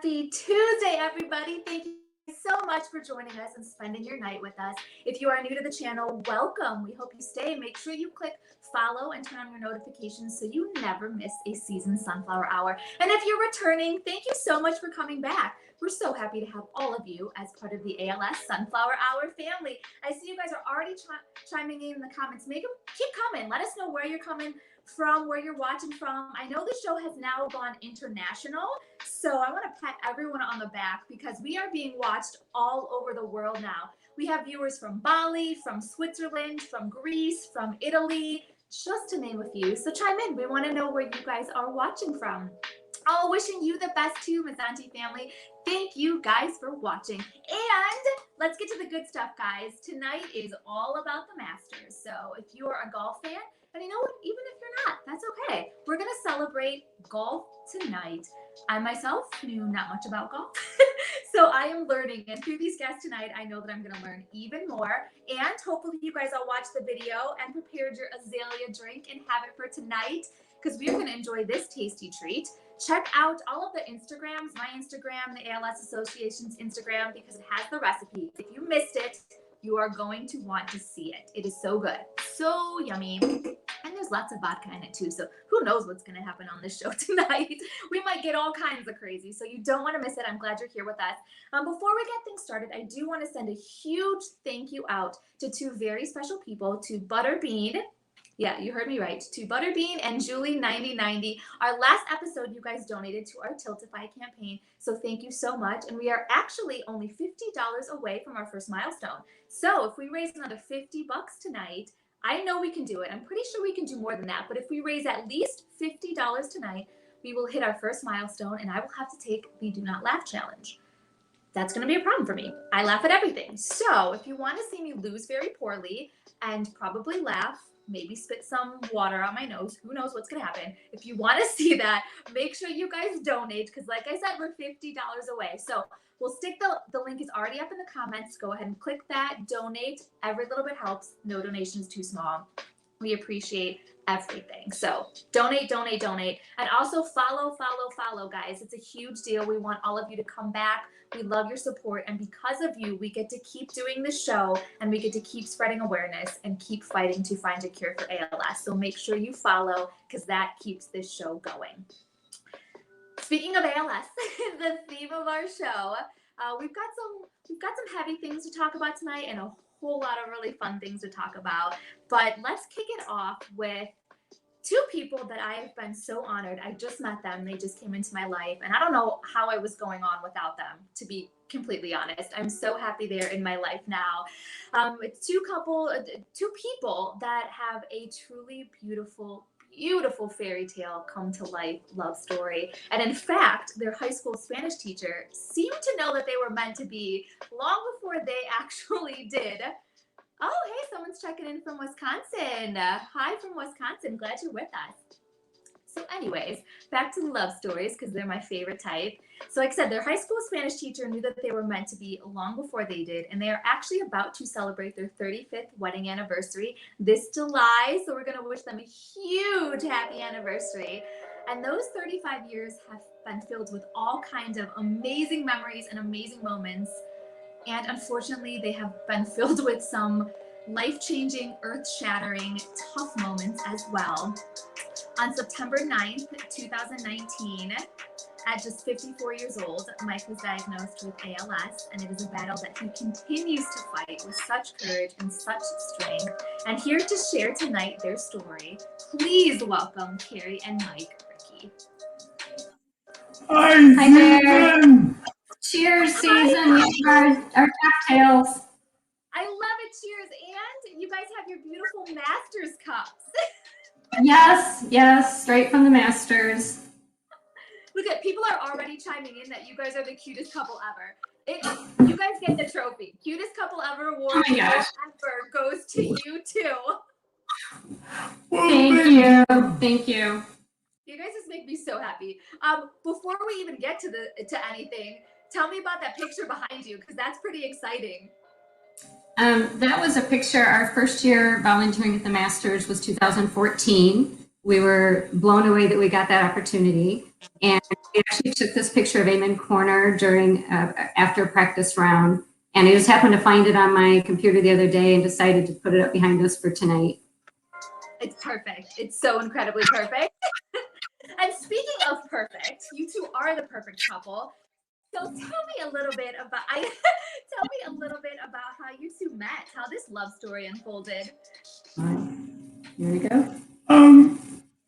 Happy Tuesday, everybody. Thank you so much for joining us and spending your night with us. If you are new to the channel, welcome. We hope you stay. Make sure you click follow and turn on your notifications so you never miss a seasoned Sunflower Hour. And if you're returning, thank you so much for coming back. We're so happy to have all of you as part of the ALS Sunflower Hour family. I see you guys are already chiming in the comments. Make them keep coming. Let us know where you're coming from, where you're watching from. I know the show has now gone international, so I want to pat everyone on the back because we are being watched all over the world now. We have viewers from Bali, from Switzerland, from Greece, from Italy, just to name a few. So chime in. We want to know where you guys are watching from. Oh, wishing you the best too, Mazzanti family. Thank you guys for watching. And let's get to the good stuff, guys. Tonight is all about the Masters. So if you are a golf fan, and you know what, even if you're not, that's okay. We're going to celebrate golf tonight. I myself knew not much about golf, so I am learning. And through these guests tonight, I know that I'm going to learn even more. And hopefully you guys all watched the video and prepared your azalea drink and have it for tonight because we're going to enjoy this tasty treat. Check out all of the Instagrams, my Instagram, the ALS Association's Instagram, because it has the recipe. If you missed it, you are going to want to see it. It is so good, so yummy. And there's lots of vodka in it too, so who knows what's going to happen on this show tonight. We might get all kinds of crazy, so you don't want to miss it. I'm glad you're here with us. Before we get things started, I do want to send a huge thank you out to two very special people, to Butterbean. Yeah, you heard me right. To Butterbean and Julie9090. Our last episode, you guys donated to our Tiltify campaign, so thank you so much. And we are actually only $50 away from our first milestone. So if we raise another $50 tonight, I know we can do it. I'm pretty sure we can do more than that. But if we raise at least $50 tonight, we will hit our first milestone, and I will have to take the Do Not Laugh challenge. That's going to be a problem for me. I laugh at everything. So if you want to see me lose very poorly and probably laugh, maybe spit some water on my nose, who knows what's going to happen. If you want to see that, make sure you guys donate because like I said, we're $50 away. So we'll stick the link is already up in the comments. Go ahead and click that, donate. Every little bit helps. No donation is too small. We appreciate everything. So donate, donate, donate. And also follow, guys. It's a huge deal. We want all of you to come back. We love your support. And because of you, we get to keep doing the show and we get to keep spreading awareness and keep fighting to find a cure for ALS. So make sure you follow because that keeps this show going. Speaking of ALS, the theme of our show, we've got some heavy things to talk about tonight and a whole lot of really fun things to talk about. But let's kick it off with two people that I have been so honored. I just met them. They just came into my life. And I don't know how I was going on without them, to be completely honest. I'm so happy they're in my life now. It's two people that have a truly beautiful fairy tale come to life love story. And in fact, their high school Spanish teacher seemed to know that they were meant to be long before they actually did. Oh, hey, someone's checking in from Wisconsin. Hi from Wisconsin. Glad you're with us. So anyways, back to the love stories because they're my favorite type. So like I said, their high school Spanish teacher knew that they were meant to be long before they did. And they are actually about to celebrate their 35th wedding anniversary this July. So we're going to wish them a huge happy anniversary. And those 35 years have been filled with all kinds of amazing memories and amazing moments. And unfortunately, they have been filled with some life-changing, earth-shattering, tough moments as well. On September 9th, 2019, at just 54 years old, Mike was diagnosed with ALS, and it is a battle that he continues to fight with such courage and such strength. And here to share tonight their story, please welcome Keri and Mike Rickey. Hi there. Cheers, season. Our cocktails. I love it. Cheers. And you guys have your beautiful Masters cups. Yes, straight from the Masters. Look at people are already chiming in that you guys are the cutest couple ever. You guys get the trophy. Cutest couple ever award ever goes to you too. Thank you. You guys just make me so happy. Before we even get to anything, tell me about that picture behind you because that's pretty exciting. That was a picture. Our first year volunteering at the Masters was 2014. We were blown away that we got that opportunity. And we actually took this picture of Amen Corner during after a practice round. And I just happened to find it on my computer the other day and decided to put it up behind us for tonight. It's perfect. It's so incredibly perfect. And speaking of perfect, you two are the perfect couple. So tell me a little bit about how you two met, how this love story unfolded. All right, here we go.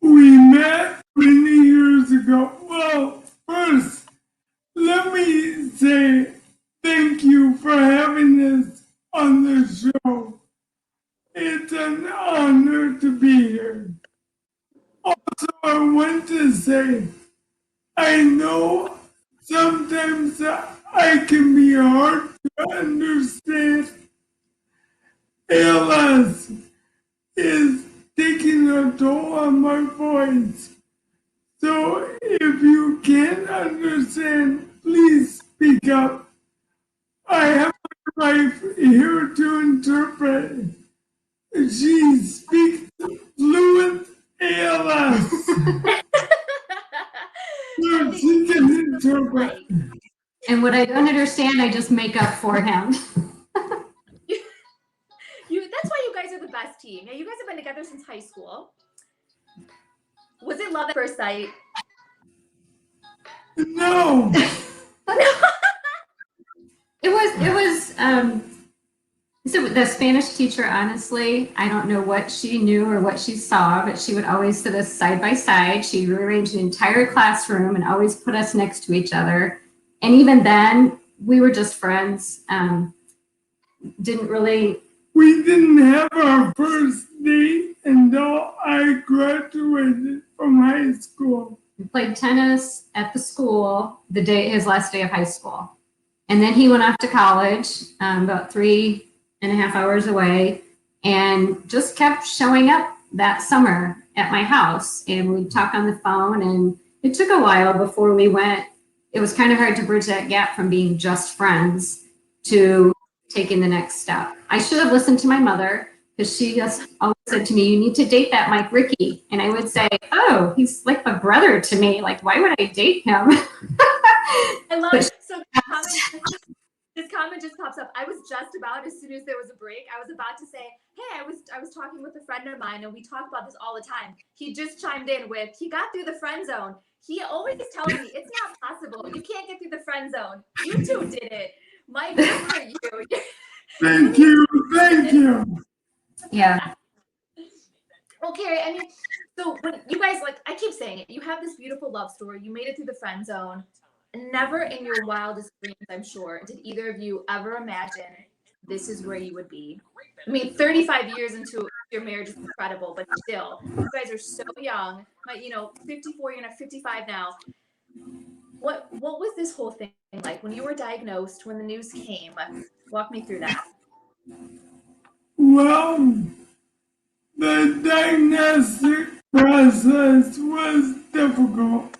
We met many years ago. Well, first, let me say thank you for having us on the show. It's an honor to be here. Also, I want to say, I know sometimes I can be hard to understand. ALS is taking a toll on my voice. So if you can't understand, please speak up. I have my wife here to interpret. She speaks fluent ALS. So she can interpret. And what I don't understand, I just make up for him. That's why you guys are the best team. Yeah, you guys have been together since high school. Was it love at first sight? No. It was so the Spanish teacher, honestly, I don't know what she knew or what she saw, but she would always sit us side by side. She rearranged the entire classroom and always put us next to each other. And even then, we were just friends. We didn't have our first date until I graduated from high school. We played tennis at the school his last day of high school. And then he went off to college, about 3.5 hours away, and just kept showing up that summer at my house. And we'd talk on the phone, and it took a while before we went. It was kind of hard to bridge that gap from being just friends to taking the next step. I should have listened to my mother, because she just always said to me, you need to date that Mike Rickey. And I would say, oh, he's like a brother to me. Like, why would I date him? I love it. So this comment just pops up. I was just about, as soon as there was a break, I was about to say, hey, I was talking with a friend of mine, and we talk about this all the time. He just chimed in with, he got through the friend zone. He always tells me, it's not possible. You can't get through the friend zone. You two did it. Mike, good for you. Thank you. Thank you. Yeah. Well, Keri, I mean, so when you guys, like, I keep saying it, you have this beautiful love story. You made it through the friend zone. Never in your wildest dreams, I'm sure, did either of you ever imagine this is where you would be. I mean, 35 years into your marriage is incredible, but still, you guys are so young. But, 54, you're gonna 55 now. What was this whole thing like when you were diagnosed, when the news came? Walk me through that. Well, the diagnostic process was difficult.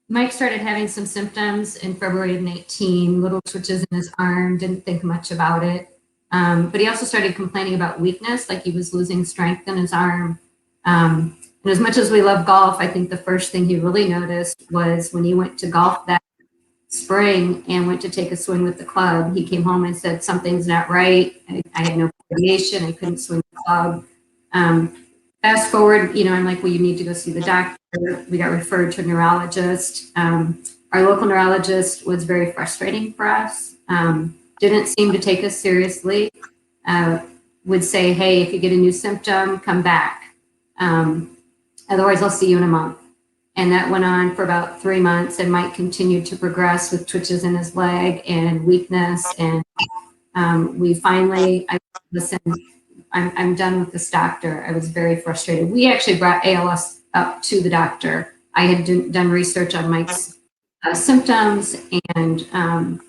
Mike started having some symptoms in February of 2019, little twitches in his arm, didn't think much about it. But he also started complaining about weakness, like he was losing strength in his arm. And as much as we love golf, I think the first thing he really noticed was when he went to golf that spring and went to take a swing with the club, he came home and said, something's not right. I had no coordination. I couldn't swing the club. Fast forward, I'm like, well, you need to go see the doctor. We got referred to a neurologist. Our local neurologist was very frustrating for us. Didn't seem to take us seriously. Would say, hey, if you get a new symptom, come back. Otherwise, I'll see you in a month. And that went on for about 3 months, and Mike continued to progress with twitches in his leg and weakness. And we finally, listen, I'm done with this doctor. I was very frustrated. We actually brought ALS up to the doctor. I had done research on Mike's symptoms, and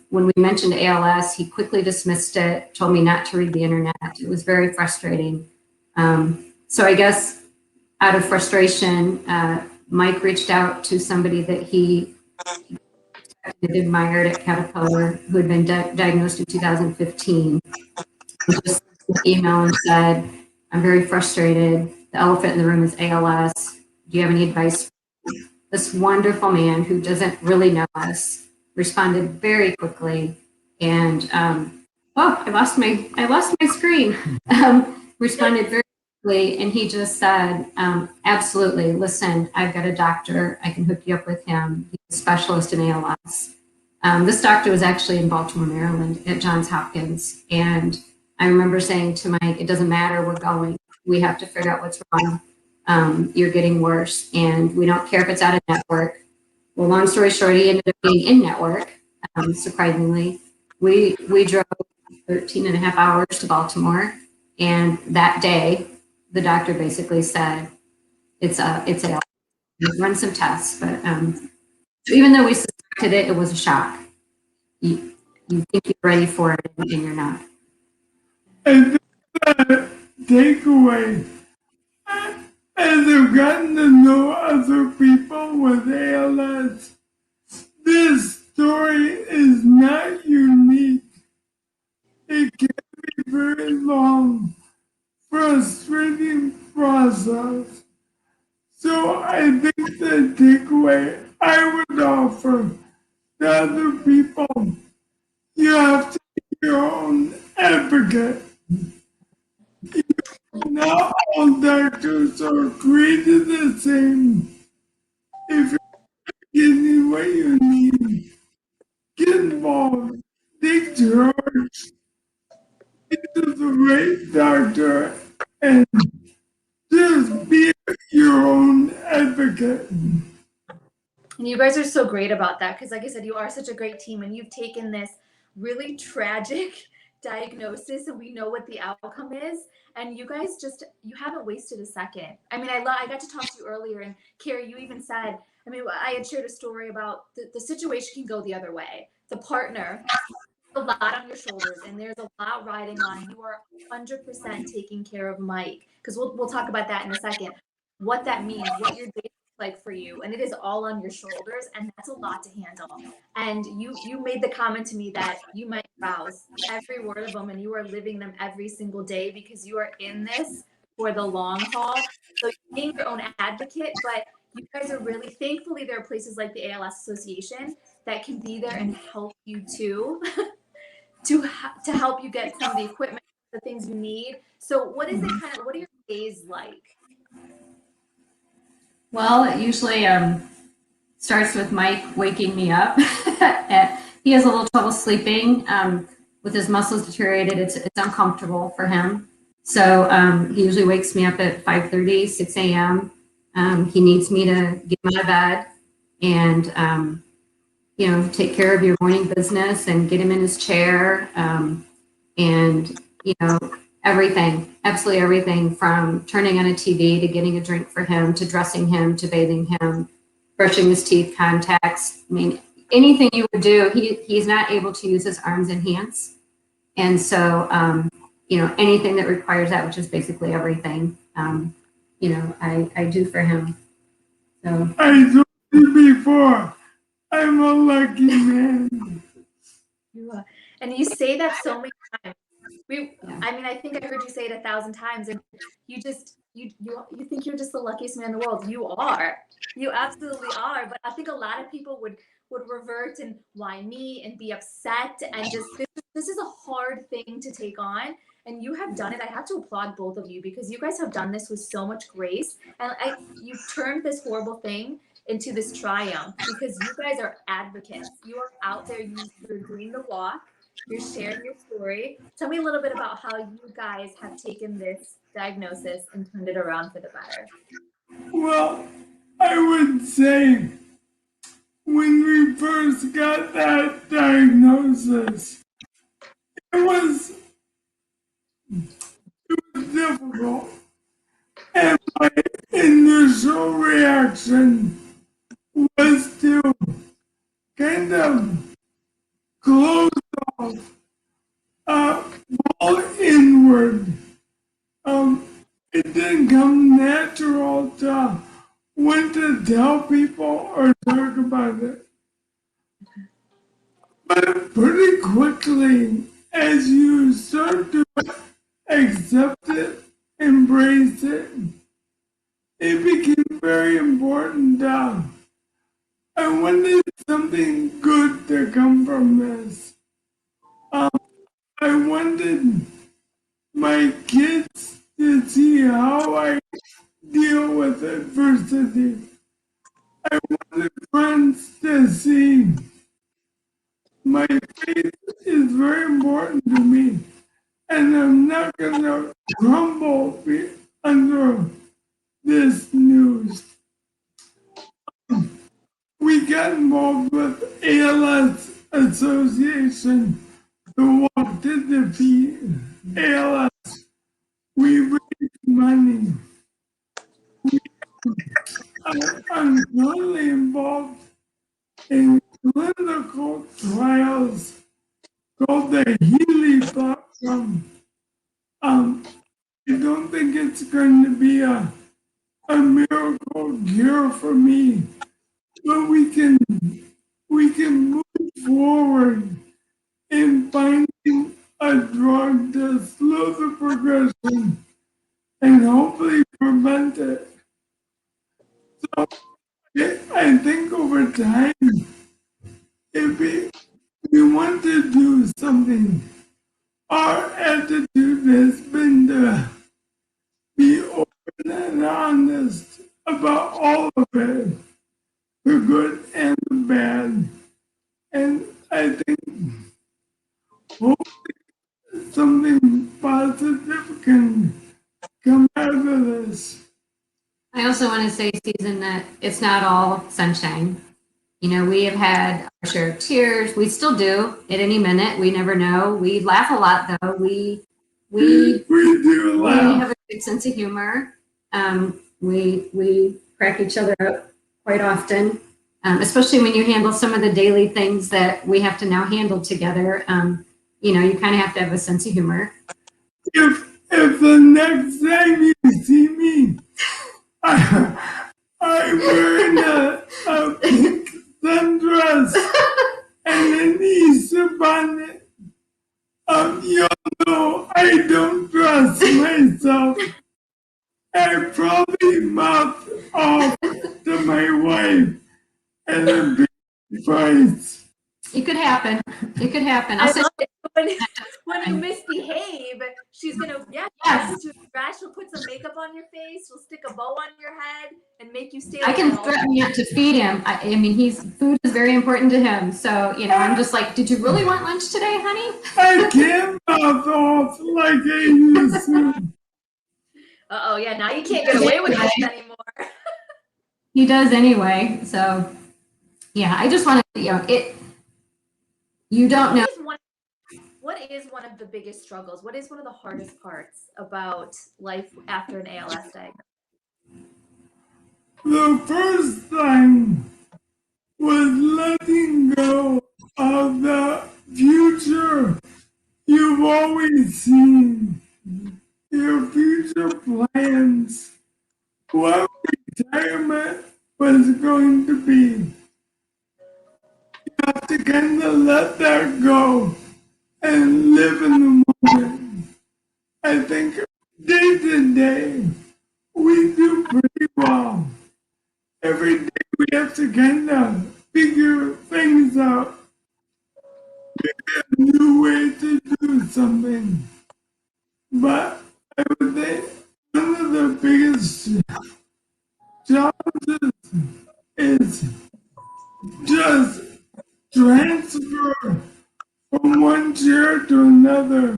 when we mentioned ALS, he quickly dismissed it, told me not to read the internet. It was very frustrating. So I guess out of frustration, Mike reached out to somebody that he admired at Caterpillar, who had been diagnosed in 2015. He just sent an email and said, I'm very frustrated. The elephant in the room is ALS. Do you have any advice? This wonderful man who doesn't really know us responded very quickly, and I lost my screen. Responded very quickly, and he just said, absolutely, listen, I've got a doctor, I can hook you up with him. He's a specialist in ALS. This doctor was actually in Baltimore, Maryland at Johns Hopkins, and I remember saying to Mike, it doesn't matter, we're going. We have to figure out what's wrong. You're getting worse, and we don't care if it's out of network. Well, long story short, he ended up being in network, surprisingly. We drove 13 and a half hours to Baltimore, and that day, the doctor basically said, it's ALS. Run some tests, but even though we suspected it, it was a shock. You think you're ready for it, and you're not. And the takeaway, as I've gotten to know other people with ALS, this story is not unique. It can be a very long, frustrating process. So I think the takeaway I would offer to other people, you have to be your own advocate. Not all doctors are created the same. If you're getting what you need, get involved, take charge, get to the right doctor, and just be your own advocate. And you guys are so great about that because, like I said, you are such a great team, and you've taken this really tragic diagnosis, and we know what the outcome is. And you guys you haven't wasted a second. I mean, I got to talk to you earlier, and Keri, you even said, I mean, I had shared a story about the situation can go the other way. The partner, a lot on your shoulders, and there's a lot riding on. You are 100% taking care of Mike, because we'll talk about that in a second. What that means, what your day looks like for you, and it is all on your shoulders, and that's a lot to handle. And you made the comment to me that you might vows every word of them, and you are living them every single day because you are in this for the long haul. So you're being your own advocate, but you guys are really, thankfully, there are places like the ALS Association that can be there and help you too, to help you get some of the equipment, the things you need. So what is it what are your days like? Well, it usually starts with Mike waking me up. He has a little trouble sleeping. With his muscles deteriorated, it's uncomfortable for him. So he usually wakes me up at 5:30, 6 a.m. He needs me to get him out of bed and, take care of your morning business and get him in his chair. And, everything, absolutely everything, from turning on a TV to getting a drink for him, to dressing him, to bathing him, brushing his teeth, contacts. I mean, anything you would do, he's not able to use his arms and hands. And so, anything that requires that, which is basically everything, I do for him. So I told you before, I'm a lucky man. You are. And you say that so many times. I mean, I think I heard you say it 1,000 times, and you think you're just the luckiest man in the world. You are. You absolutely are. But I think a lot of people would revert and why me and be upset, and just this is a hard thing to take on. And you have done it. I have to applaud both of you because you guys have done this with so much grace, and you've turned this horrible thing into this triumph because you guys are advocates. You are out there. You're doing the walk. You're sharing your story. Tell me a little bit about how you guys have taken this diagnosis and turned it around for the better. Well, I would say when we first got that diagnosis, it was difficult. And my initial reaction was to kind of close off, all inward. It didn't come natural to want to tell people or talk about it. But pretty quickly, as you start to accept it, embrace it, it became very important. I wanted something good to come from this. I wanted my kids to see how I deal with adversity. I wanted friends to see my faith is very important to me, and I'm not going to crumble under this news. We got involved with ALS Association, the Walk to Defeat ALS. We raised money. I'm currently involved in clinical trials called the Healy platform. I don't think it's going to be a miracle cure for me, but we can move forward in finding a drug to slow the progression and hopefully prevent it. So I think over time, if we want to do something, our attitude has been to be open and honest about all of it, the good and the bad. And I think hopefully something positive can come out of this. I also want to say, Susan, that it's not all sunshine. You know, we have had our share of tears. We still do at any minute. We never know. We laugh a lot, though. We do laugh. have a good sense of humor. We crack each other up quite often, especially when you handle some of the daily things that we have to now handle together. You know, you kind of have to have a sense of humor. If the next time you see me, I'm wearing a pink sundress and an Easter bonnet, you'll know I don't trust myself. I probably mouth off to my wife at a big price. It could happen. It could happen. I love it. When you misbehave, she's gonna she'll put some makeup on your face, she'll stick a bow on your head, and make you stay. I can threaten not to feed him. I mean, food is very important to him. So you know, I'm just like, did you really want lunch today, honey? I can't mouth off like I used to. Yeah, now you can't get away with this anymore. He does anyway. So yeah, I just want to, you know, you don't know. What is one of the biggest struggles? What is one of the hardest parts about life after an ALS diagnosis? The first thing was letting go of the future you've always seen, your future plans, what retirement was going to be. You have to kind of let that go and live in the moment. I think day to day, we do pretty well. Every day we have to kind of figure things out. Figure a new way to do something. But I would say one of the biggest challenges is just transfer from one chair to another,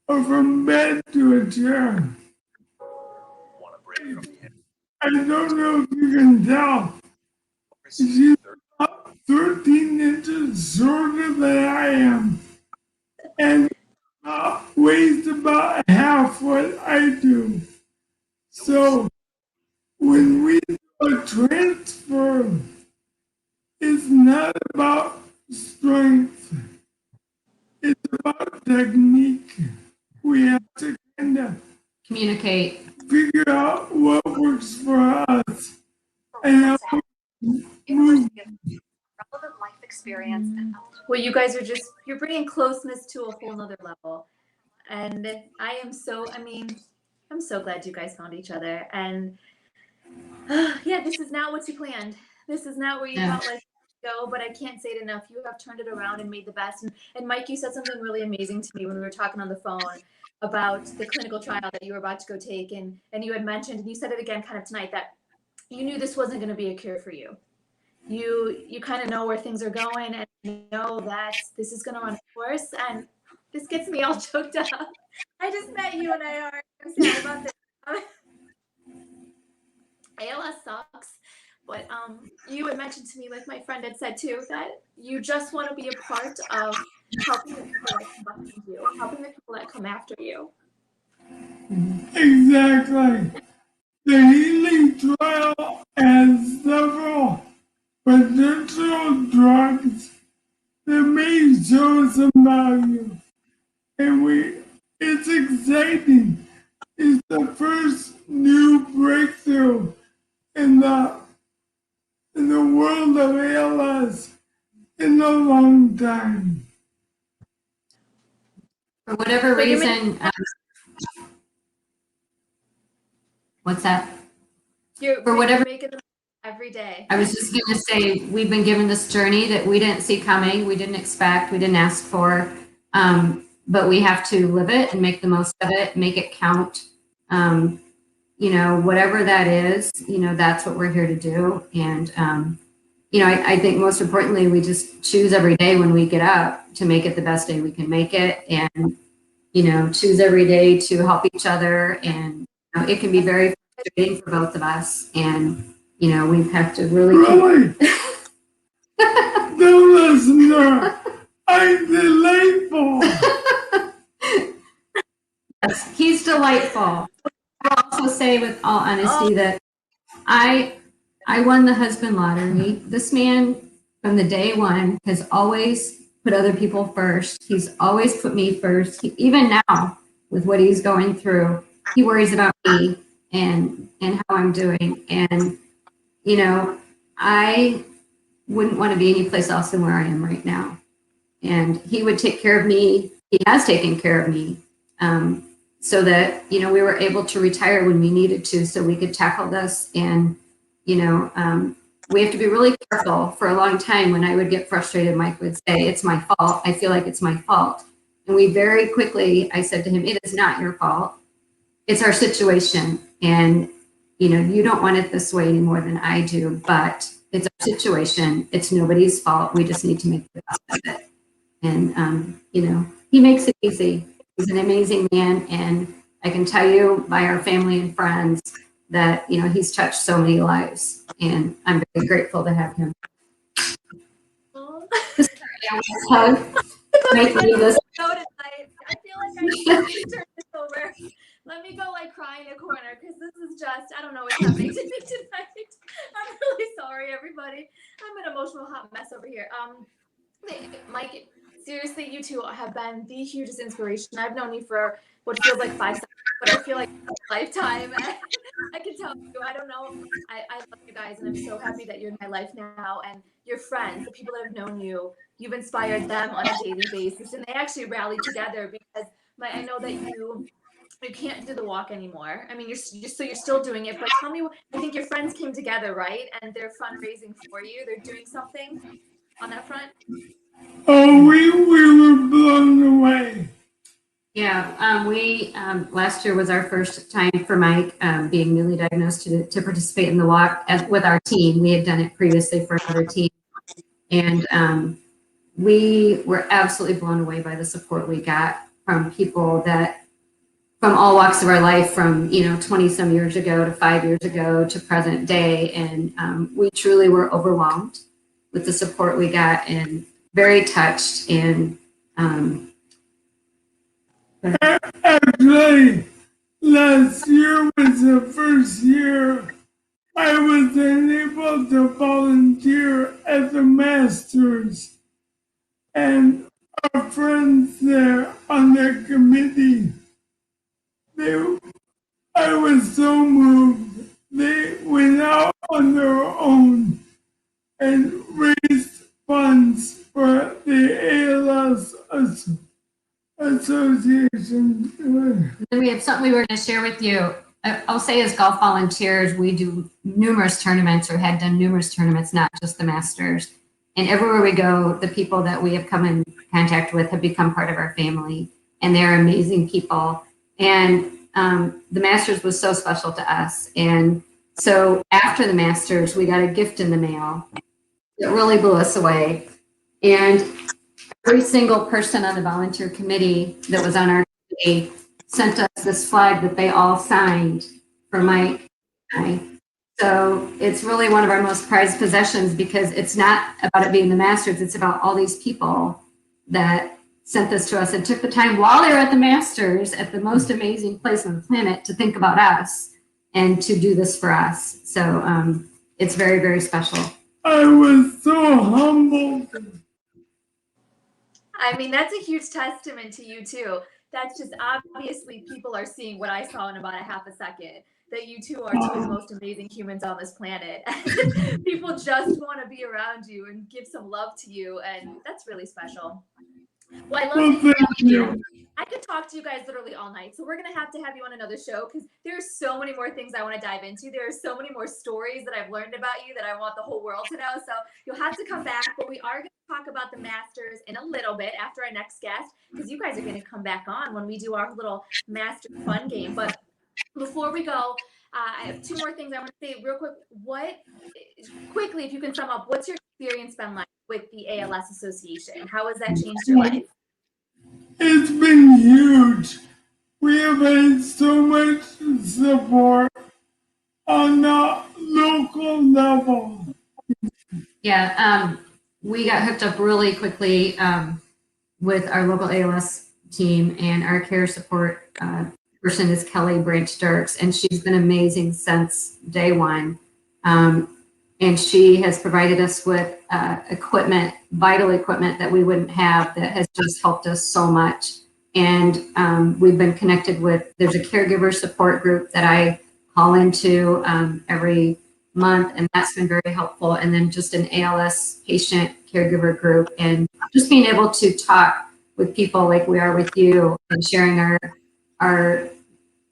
or from bed to a chair. I don't know if you can tell. She's about 13 inches shorter than I am, and weighs about half what I do. So when we do a transfer, it's not about strength. It's about technique. We have to kind of Communicate. figure out what works for us and how we move. Relevant life experience. Well, you guys are you're bringing closeness to a whole nother level. And I'm so glad you guys found each other. And Yeah, this is not what you planned. This is not where you Yeah. thought life would go, but I can't say it enough. You have turned it around and made the best. And Mike, you said something really amazing to me when we were talking on the phone about the clinical trial that you were about to go take. And you had mentioned, and you said it again kind of tonight, that you knew this wasn't going to be a cure for you. You kind of know where things are going, and you know that this is going to run its course. And this gets me all choked up. I just met you, and I'm sad about this. ALS sucks, but you had mentioned to me, like my friend had said too, that you just want to be a part of helping the people that come behind you, helping the people that come after you. Exactly. The healing trial has several potential drugs that may show some value. And it's exciting. It's the first new breakthrough in the world of ALS in a long time. For whatever reason, what's that? For whatever, making them every day. I was just going to say, we've been given this journey that we didn't see coming, we didn't expect, we didn't ask for, but we have to live it and make the most of it, make it count. You know, whatever that is, you know, that's what we're here to do. And, you know, I think most importantly, we just choose every day when we get up to make it the best day we can make it. And, you know, choose every day to help each other. And you know, it can be very frustrating for both of us. And, you know, we have to really. Don't listen to her. I'm delightful. Yes, he's delightful. I'll also say with all honesty that I won the husband lottery. This man from the day one has always put other people first. He's always put me first. Even now with what he's going through, he worries about me and how I'm doing. And, you know, I wouldn't want to be any place else than where I am right now. And he would take care of me. He has taken care of me. So that, you know, we were able to retire when we needed to, so we could tackle this. And, you know, we have to be really careful. For a long time, when I would get frustrated, Mike would say, it's my fault. I feel like it's my fault. And we very quickly, I said to him, it is not your fault. It's our situation. And, you know, you don't want it this way any more than I do, but it's our situation. It's nobody's fault. We just need to make the best of it. And, you know, he makes it easy. He's an amazing man, and I can tell you by our family and friends that, you know, he's touched so many lives, and I'm very grateful to have him. I feel like I need to turn this over. Let me go like cry in a corner, because this is just, I don't know what's happening to me tonight. I'm really sorry, everybody. I'm an emotional hot mess over here. Mike, seriously, you two have been the hugest inspiration. I've known you for what feels like 5 seconds, but I feel like a lifetime. I can tell you, I don't know. I love you guys, and I'm so happy that you're in my life now. And your friends, the people that have known you, you've inspired them on a daily basis, and they actually rally together because I know that you can't do the walk anymore. I mean, you're still doing it, but tell me, I think your friends came together, right? And they're fundraising for you. They're doing something on that front. Oh, we were blown away. Yeah, we last year was our first time for Mike being newly diagnosed to participate in the walk with our team. We had done it previously for another team, and we were absolutely blown away by the support we got from people that from all walks of our life, from 20 some years ago to 5 years ago to present day, and we truly were overwhelmed with the support we got and very touched. And actually, last year was the first year I was unable to volunteer at the Masters, and our friends there on the committee, I was so moved. They went out on their own and raised funds for the ALS Association. then we have something we were going to share with you. I'll say as golf volunteers, we do numerous tournaments or had done numerous tournaments, not just the Masters. And everywhere we go, the people that we have come in contact with have become part of our family, and they're amazing people. And the Masters was so special to us. And so after the Masters, we got a gift in the mail that really blew us away. And every single person on the volunteer committee that was on our committee sent us this flag that they all signed for Mike and I. So it's really one of our most prized possessions, because it's not about it being the Masters, it's about all these people that sent this to us and took the time while they were at the Masters, at the most amazing place on the planet, to think about us and to do this for us. So it's very, very special. I was so humbled. I mean, that's a huge testament to you too. That's just obviously people are seeing what I saw in about a half a second, that you two are two of the most amazing humans on this planet. People just want to be around you and give some love to you, and that's really special. Well, I love that you. I could talk to you guys literally all night. So we're going to have you on another show, because there's so many more things I want to dive into. There are so many more stories that I've learned about you that I want the whole world to know. So you'll have to come back, but we are going to talk about the Masters in a little bit after our next guest, because you guys are going to come back on when we do our little Masters fun game. But before we go, I have two more things I want to say real quick. Quickly, if you can sum up, what's your experience been like with the ALS Association? How has that changed your life? It's been huge. We have had so much support on the local level. Yeah, we got hooked up really quickly with our local ALS team, and our care support person is Kelly Branch Dirks, and she's been amazing since day one. And she has provided us with equipment, vital equipment that we wouldn't have, that has just helped us so much. And we've been connected with, there's a caregiver support group that I call into every month, and that's been very helpful. And then just an ALS patient caregiver group, and just being able to talk with people like we are with you, and sharing our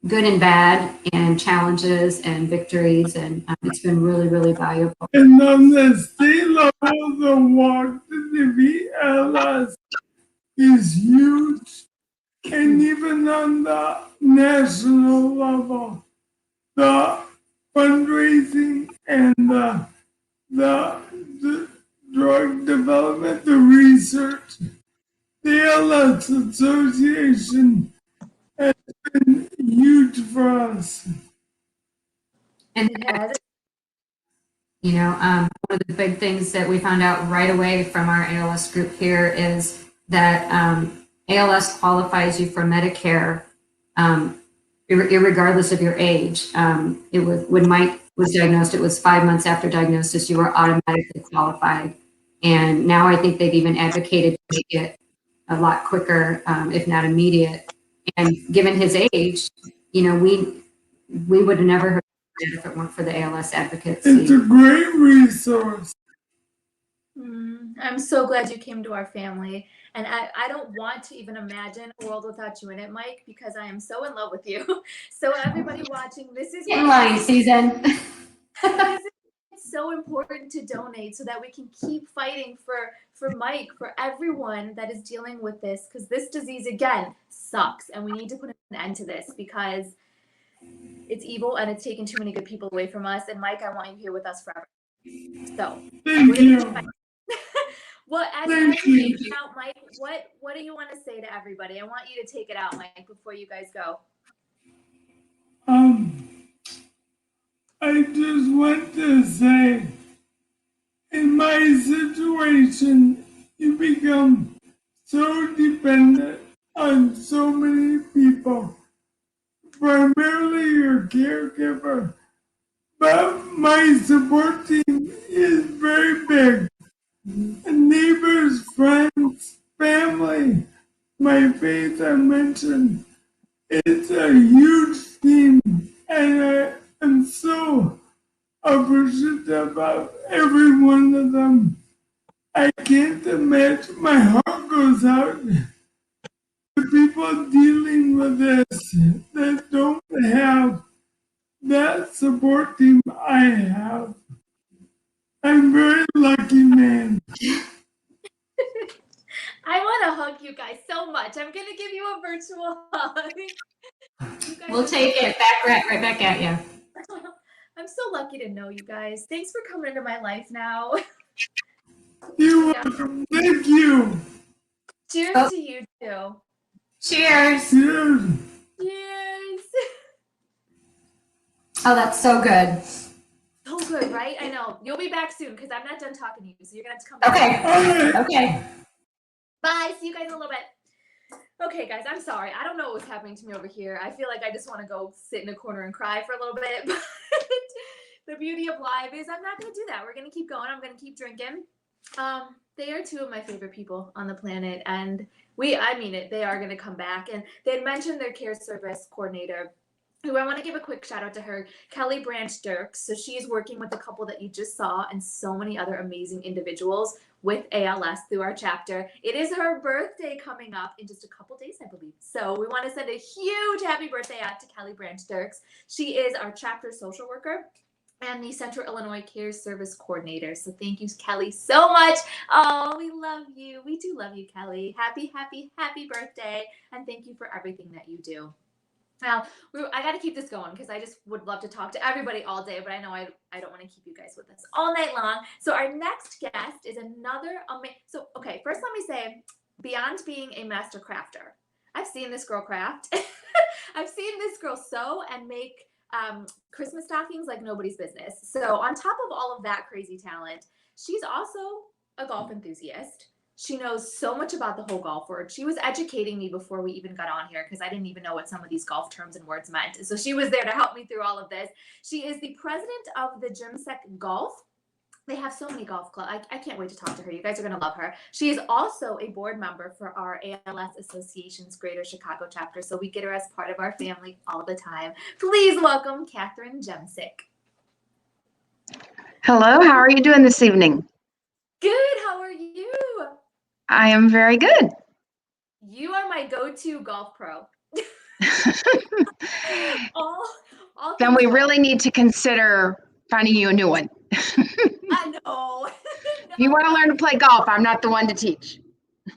good and bad, and challenges and victories, and it's been really, really valuable. And on the state level, the walk to Defeat ALS is huge. And even on the national level, the fundraising and the drug development, the research, the ALS Association has been huge for us. And you know, one of the big things that we found out right away from our ALS group here is that ALS qualifies you for Medicare, irregardless of your age. It was, when Mike was diagnosed, it was 5 months after diagnosis, you were automatically qualified. And now I think they've even advocated to make it a lot quicker, if not immediate. And given his age, you know, we would have never heard of it if it weren't for the ALS advocacy. It's a great resource. I'm so glad you came to our family. And I don't want to even imagine a world without you in it, Mike, because I am so in love with you. So everybody watching, this is in line season. It's so important to donate so that we can keep fighting for Mike, for everyone that is dealing with this, because this disease, again, sucks. And we need to put an end to this, because it's evil and it's taken too many good people away from us. And Mike, I want you here with us forever. So, thank you. Well, as we take it out, Mike, what do you want to say to everybody? I want you to take it out, Mike, before you guys go. I just want to say, in my situation, you become so dependent on so many people, primarily your caregiver, but my support team is very big. Neighbors, friends, family, my faith I mentioned, it's a huge team, and I am so appreciative of every one of them. I can't imagine, my heart goes out to people dealing with this that don't have that support team I have. I'm very lucky, man. I want to hug you guys so much. I'm going to give you a virtual hug. We'll take it right back at you. I'm so lucky to know you guys. Thanks for coming into my life now. You're welcome. Thank you. Cheers to you too. Cheers. Cheers. Cheers. Oh, that's so good. So good, right? I know. You'll be back soon because I'm not done talking to you. So you're going to have to come back. All right. Okay. Bye. See you guys in a little bit. Okay, guys, I'm sorry. I don't know what's happening to me over here. I feel like I just want to go sit in a corner and cry for a little bit. But the beauty of live is I'm not going to do that. We're going to keep going. I'm going to keep drinking. They are two of my favorite people on the planet. And I mean it, they are going to come back. And they had mentioned their care service coordinator, who I want to give a quick shout out to her, Kelly Branch Dirks. So she's working with the couple that you just saw and so many other amazing individuals with ALS through our chapter. It is her birthday coming up in just a couple days, I believe. So we want to send a huge happy birthday out to Kelly Branch Dirks. She is our chapter social worker and the Central Illinois Care Service Coordinator. So thank you, Kelly, so much. Oh, we love you. We do love you, Kelly. Happy, happy, happy birthday. And thank you for everything that you do. Now, I got to keep this going because I just would love to talk to everybody all day, but I know I don't want to keep you guys with us all night long. So our next guest is another amazing. So, okay, first let me say, beyond being a master crafter, I've seen this girl craft. I've seen this girl sew and make Christmas stockings like nobody's business. So on top of all of that crazy talent, she's also a golf enthusiast. She knows so much about the whole golf world. She was educating me before we even got on here because I didn't even know what some of these golf terms and words meant. So she was there to help me through all of this. She is the president of the Jemsek Golf. They have so many golf clubs. I can't wait to talk to her. You guys are going to love her. She is also a board member for our ALS Association's Greater Chicago chapter. So we get her as part of our family all the time. Please welcome Katherine Jemsek. Hello, how are you doing this evening? Good. How are you? I am very good. You are my go-to golf pro. Then we really need to consider finding you a new one. I know. If you want to learn to play golf, I'm not the one to teach.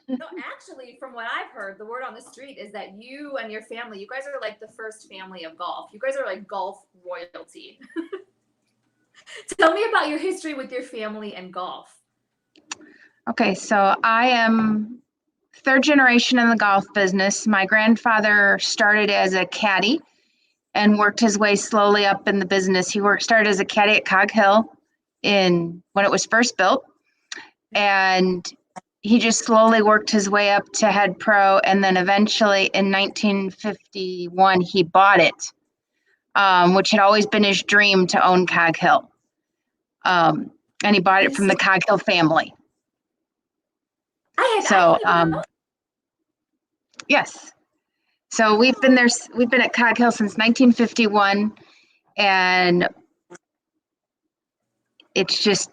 No, actually, from what I've heard, the word on the street is that you and your family, you guys are like the first family of golf. You guys are like golf royalty. Tell me about your history with your family and golf. Okay, so I am third generation in the golf business. My grandfather started as a caddy and worked his way slowly up in the business. He started as a caddy at Cog Hill when it was first built, and he just slowly worked his way up to head pro, and then eventually in 1951 he bought it, which had always been his dream to own Cog Hill, and he bought it from the Cog Hill family. Yes. So we've been at Cog Hill since 1951, and it's just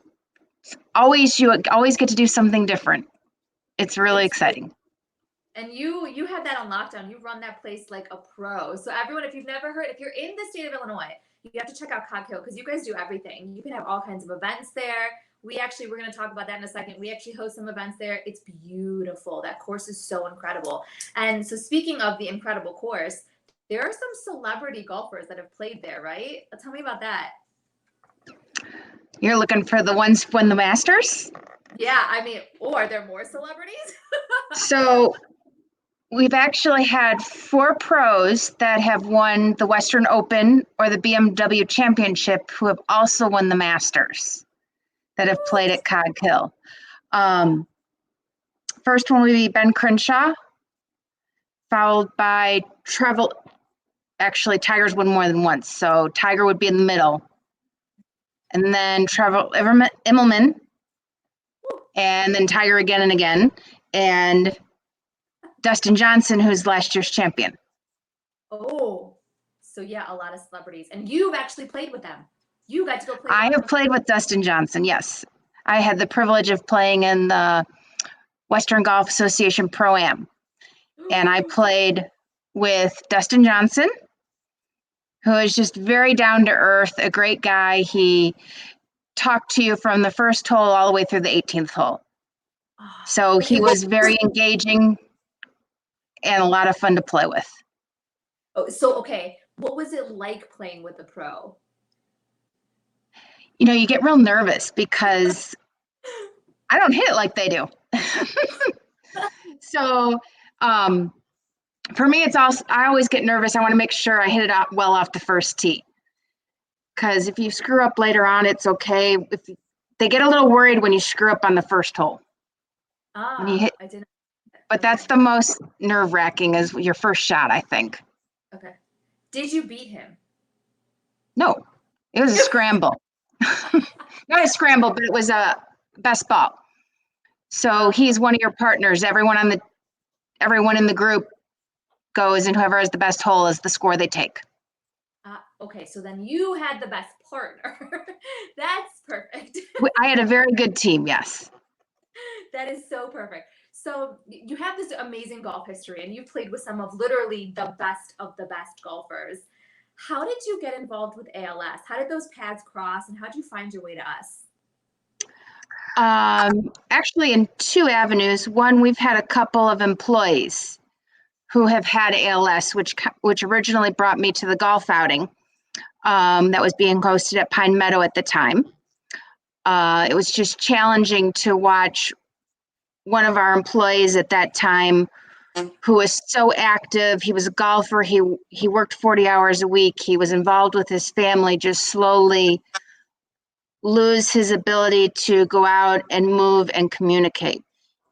you always get to do something different. It's really exciting. And you have that on lockdown. You run that place like a pro. So everyone, if you've never heard, if you're in the state of Illinois, you have to check out Cog Hill because you guys do everything. You can have all kinds of events there. We're going to talk about that in a second. We actually host some events there. It's beautiful. That course is so incredible. And so speaking of the incredible course, there are some celebrity golfers that have played there, right? Tell me about that. You're looking for the ones who won the Masters? Yeah, I mean, are there more celebrities? So we've actually had 4 pros that have won the Western Open or the BMW Championship who have also won the Masters that have played at Cog Hill. First one would be Ben Crenshaw, followed by Tiger's won more than once, so Tiger would be in the middle. And then Trevor Immelman, and then Tiger again and again, and Dustin Johnson, who's last year's champion. Oh, so yeah, a lot of celebrities. And you've actually played with them. You got to go play. I have played with Dustin Johnson, yes. I had the privilege of playing in the Western Golf Association Pro-Am. And I played with Dustin Johnson, who is just very down to earth, a great guy. He talked to you from the first hole all the way through the 18th hole. So he was very engaging and a lot of fun to play with. Oh, so, okay. What was it like playing with a pro? You know, you get real nervous because I don't hit it like they do. So for me, it's also, I always get nervous. I want to make sure I hit it out well off the first tee. Because if you screw up later on, it's okay. If they get a little worried when you screw up on the first hole. When you hit, I didn't. but that's the most nerve-wracking is your first shot, I think. Okay. Did you beat him? No, it was a scramble. Not a scramble, but it was a best ball. So he's one of your partners. Everyone in the group goes, and whoever has the best hole is the score they take. Okay, so then you had the best partner. That's perfect. I had a very good team, yes. That is so perfect. So you have this amazing golf history, and you've played with some of literally the best of the best golfers. How did you get involved with ALS? How did those paths cross, and how did you find your way to us? Actually, in two avenues. One, we've had a couple of employees who have had ALS, which originally brought me to the golf outing that was being hosted at Pine Meadow at the time. It was just challenging to watch one of our employees at that time who was so active. He was a golfer. He worked 40 hours a week. He was involved with his family, just slowly lose his ability to go out and move and communicate.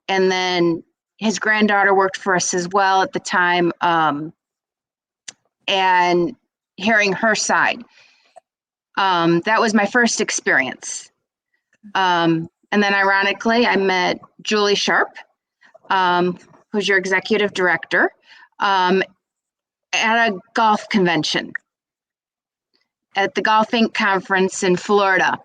And then his granddaughter worked for us as well at the time, and hearing her side. That was my first experience. And then ironically, I met Julie Sharp, who's your executive director, at a golf convention at the Golf Inc. conference in Florida.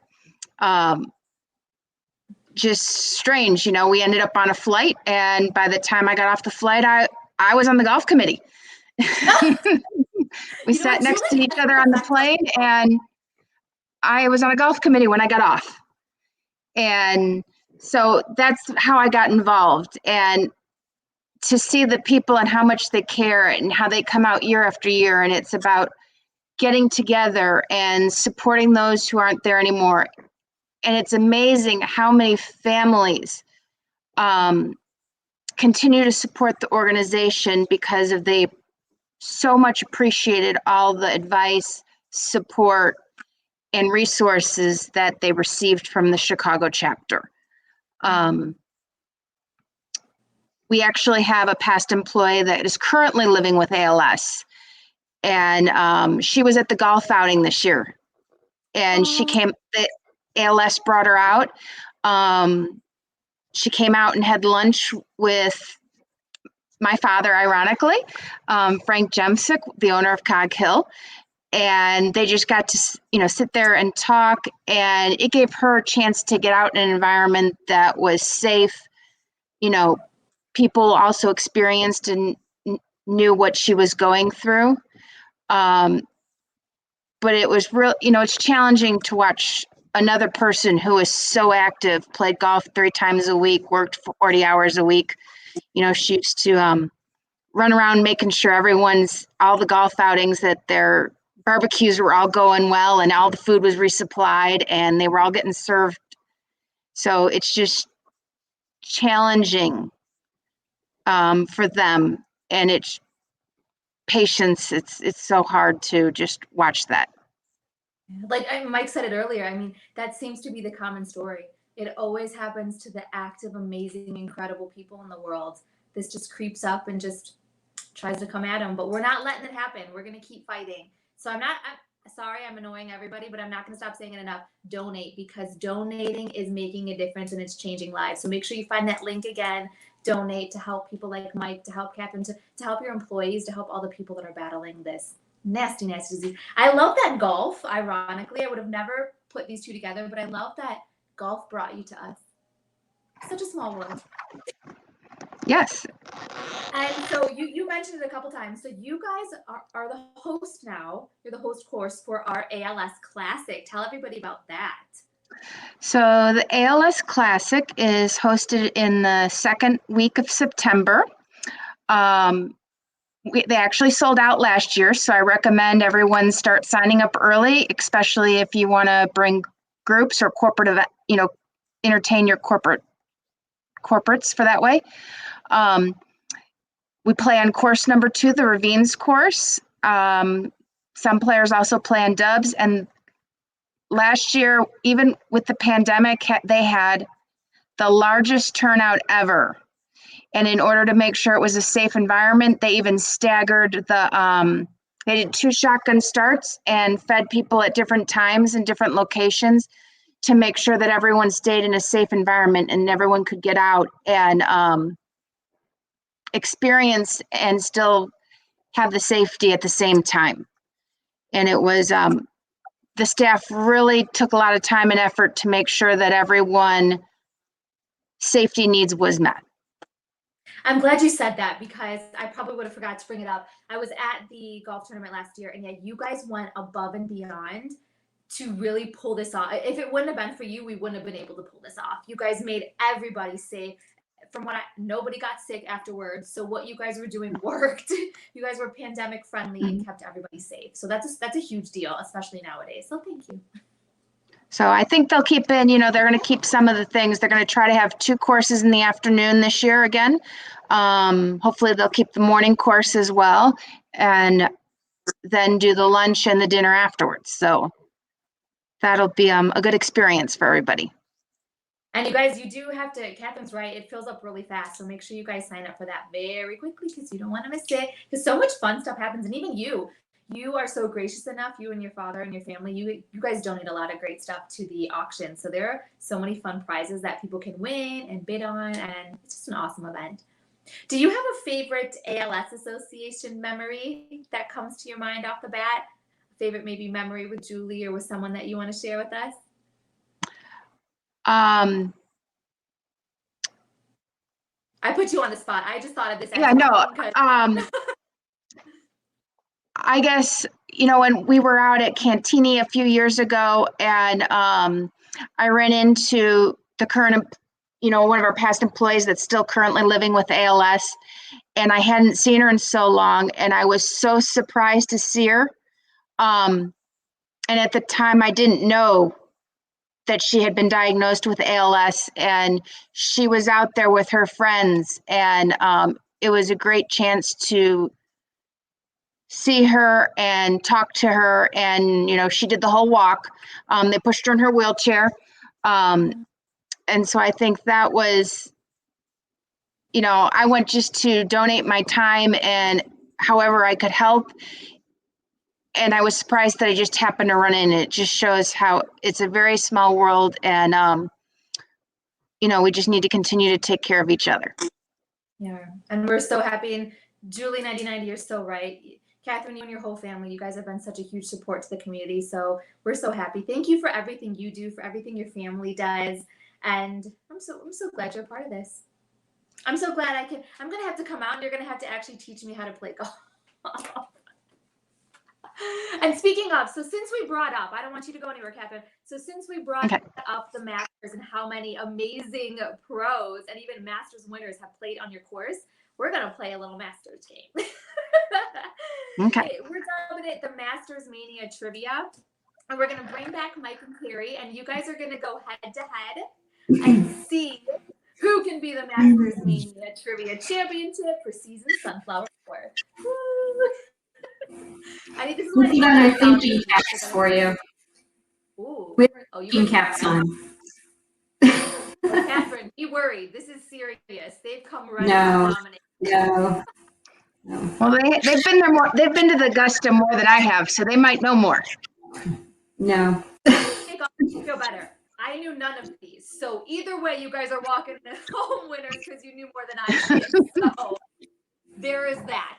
Just strange, you know, we ended up on a flight, and by the time I got off the flight, I was on the golf committee. We sat next to each other on the plane, and I was on a golf committee when I got off. And so that's how I got involved. And to see the people and how much they care and how they come out year after year, and it's about getting together and supporting those who aren't there anymore. And it's amazing how many families continue to support the organization because of they so much appreciated all the advice, support, and resources that they received from the Chicago chapter. We actually have a past employee that is currently living with ALS, and she was at the golf outing this year, and she came, the ALS brought her out. She came out and had lunch with my father, ironically, Frank Jemsek, the owner of Cog Hill. And they just got to, you know, sit there and talk, and it gave her a chance to get out in an environment that was safe. You know, people also experienced and knew what she was going through. But it was real, you know, it's challenging to watch another person who is so active, played golf 3 times a week, worked 40 hours a week. You know, she used to run around making sure all the golf outings, that their barbecues were all going well and all the food was resupplied and they were all getting served. So it's just challenging for them, and it's patience. It's so hard to just watch that. Like Mike said it earlier, I mean, that seems to be the common story. It always happens to the active, amazing, incredible people in the world. This just creeps up and just tries to come at them, but we're not letting it happen. We're going to keep fighting. So I'm sorry, I'm annoying everybody, but I'm not going to stop saying it enough. Donate, because donating is making a difference and it's changing lives. So make sure you find that link again. Donate to help people like Mike, to help Catherine, to help your employees, to help all the people that are battling this nasty, nasty disease. I love that golf. Ironically, I would have never put these two together, but I love that golf brought you to us. Such a small world. Yes. And so you mentioned it a couple times. So you guys are the host now. You're the host course for our ALS Classic. Tell everybody about that. So the ALS Classic is hosted in the second week of September. They actually sold out last year, so I recommend everyone start signing up early, especially if you want to bring groups or corporate event, entertain your corporates for that way. We play on course number 2, the Ravines course. Some players also play on dubs, and last year, even with the pandemic, they had the largest turnout ever. And in order to make sure it was a safe environment, they even staggered they did 2 shotgun starts and fed people at different times in different locations to make sure that everyone stayed in a safe environment and everyone could get out and experience and still have the safety at the same time. And it was, the staff really took a lot of time and effort to make sure that everyone safety needs was met. I'm glad you said that because I probably would have forgot to bring it up. I was at the golf tournament last year, and yeah, you guys went above and beyond to really pull this off. If it wouldn't have been for you, we wouldn't have been able to pull this off. You guys made everybody safe. From what nobody got sick afterwards. So what you guys were doing worked. You guys were pandemic friendly and kept everybody safe. So that's a huge deal, especially nowadays. So thank you. So I think they'll keep in, they're going to keep some of the things. They're going to try to have 2 courses in the afternoon this year again. Hopefully they'll keep the morning course as well, and then do the lunch and the dinner afterwards. So that'll be a good experience for everybody. And you guys, you do have to, Catherine's right, it fills up really fast. So make sure you guys sign up for that very quickly because you don't want to miss it. Because so much fun stuff happens. And even you are so gracious enough, you and your father and your family, you guys donate a lot of great stuff to the auction. So there are so many fun prizes that people can win and bid on. And it's just an awesome event. Do you have a favorite ALS Association memory that comes to your mind off the bat? A favorite maybe memory with Julie or with someone that you want to share with us? I put you on the spot. I just thought of this. Yeah, no. I guess, when we were out at Cantini a few years ago and I ran into the current, one of our past employees that's still currently living with ALS, and I hadn't seen her in so long, and I was so surprised to see her. And at the time I didn't know that she had been diagnosed with ALS, and she was out there with her friends, and it was a great chance to see her and talk to her, and she did the whole walk. They pushed her in her wheelchair, and so I think that was, I went just to donate my time and however I could help. And I was surprised that I just happened to run in. It just shows how it's a very small world, and we just need to continue to take care of each other. Yeah, and we're so happy. And Julie 9090, you're so right. Catherine, you and your whole family, you guys have been such a huge support to the community. So we're so happy. Thank you for everything you do, for everything your family does. And I'm so glad you're a part of this. I'm so glad I'm going to have to come out and you're going to have to actually teach me how to play golf. And speaking of, so since we brought up, I don't want you to go anywhere, Catherine. So since we brought up the Masters and how many amazing pros and even Masters winners have played on your course, we're going to play a little Masters game. Okay. We're dubbing it the Masters Mania Trivia. And we're going to bring back Mike and Keri, and you guys are going to go head to head and see who can be the Masters Mania Trivia Championship for season Sunflower 4. I think this is We put on our thinking caps for you. Ooh. We have you thinking caps on. Catherine, be worried. This is serious. They've come ready to dominate. No. Well, they've been there more. They've been to the Augusta more than I have, so they might know more. No. Feel better. I knew none of these, so either way, you guys are walking home winners because you knew more than I did. So there is that.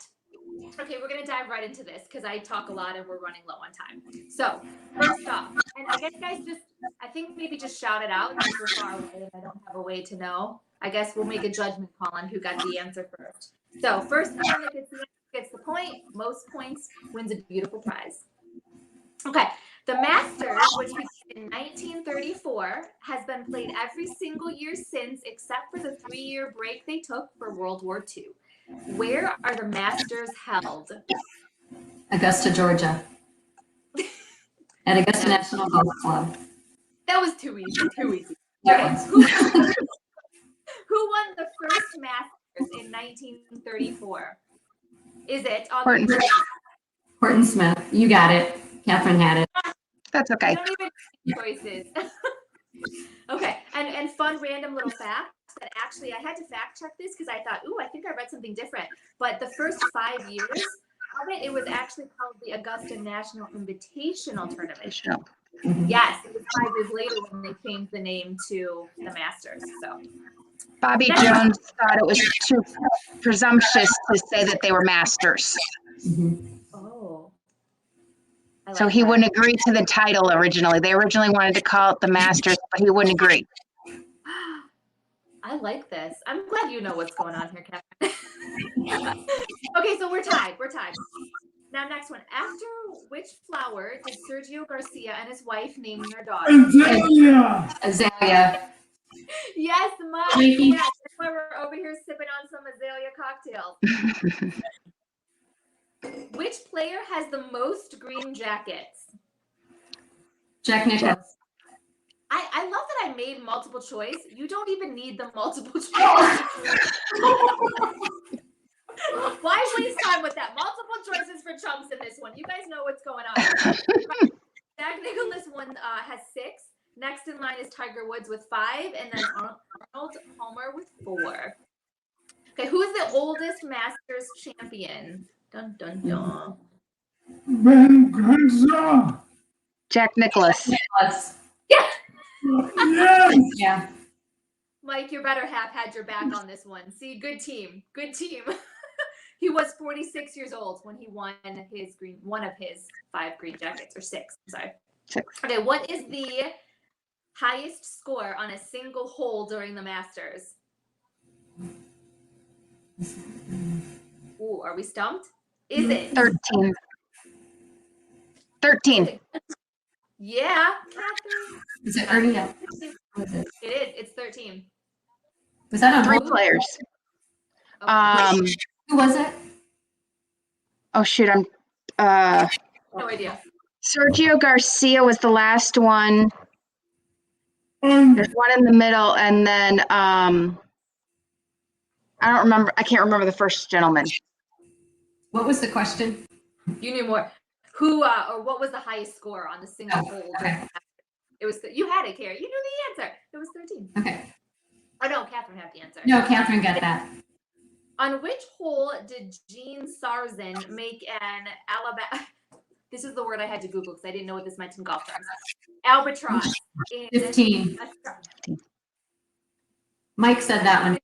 Okay, we're gonna dive right into this because I talk a lot and we're running low on time. So first off, and I guess guys, I think maybe just shout it out since we're far away and I don't have a way to know. I guess we'll make a judgment call on who got the answer first. So first one that gets the point, most points, wins a beautiful prize. Okay, the Masters, which began in 1934, has been played every single year since, except for the 3-year break they took for World War II. Where are the Masters held? Augusta, Georgia. At Augusta National Golf Club. That was too easy, too easy. Yeah. Okay, who won the first Masters in 1934? Is it Horton. Horton Smith. You got it. Catherine had it. That's okay. You don't even need choices. Okay, and fun random little fact that actually I had to fact check this because I thought, ooh, I think I read something different. But the first 5 years of it, it was actually called the Augusta National Invitational Tournament. Yes, it was 5 years later when they changed the name to the Masters. So Bobby Jones thought it was too presumptuous to say that they were masters. oh. So he wouldn't agree to the title originally. They originally wanted to call it the Masters, but he wouldn't agree. I like this. I'm glad you know what's going on here, Catherine. Okay, so we're tied. We're tied. Now, next one. After which flower did Sergio Garcia and his wife name their daughter? Azalea. Azalea. Yes, Mike. Yes, that's why we're over here sipping on some Azalea cocktails. Which player has the most green jackets? Jack Nicklaus. I love that I made multiple choice. You don't even need the multiple choice. Why waste time with that? Multiple choices for chumps in this one. You guys know what's going on. Jack Nicklaus has 6. Next in line is Tiger Woods with 5, and then Arnold Palmer with 4. Okay, who is the oldest Masters champion? Dun dun dun. Ben Crenshaw. Jack Nicklaus. Yeah. Yes. Yeah. Mike, your better half had your back on this one. See, good team. Good team. He was 46 years old when he won one of his 5 green jackets, or 6. I'm sorry. 6. Okay, what is the highest score on a single hole during the Masters? Ooh, are we stumped? Is it 13? 13. Yeah, Catherine. Is it Ernie? Was it? It is. It's 13. Was that on 3 hold? players. Who was it? Oh shoot, I'm No idea. Sergio Garcia was the last one. There's one in the middle, and then I can't remember the first gentleman. What was the question? You knew more. Who or what was the highest score on the single hole? Okay. It was. You had it, Carrie. You knew the answer. It was 13. Okay. Oh no, Catherine had the answer. No, Catherine got that. On which hole did Gene Sarzan make an Alabama? This is the word I had to Google because I didn't know what this meant in golf terms. Albatross. 15. Mike said that one.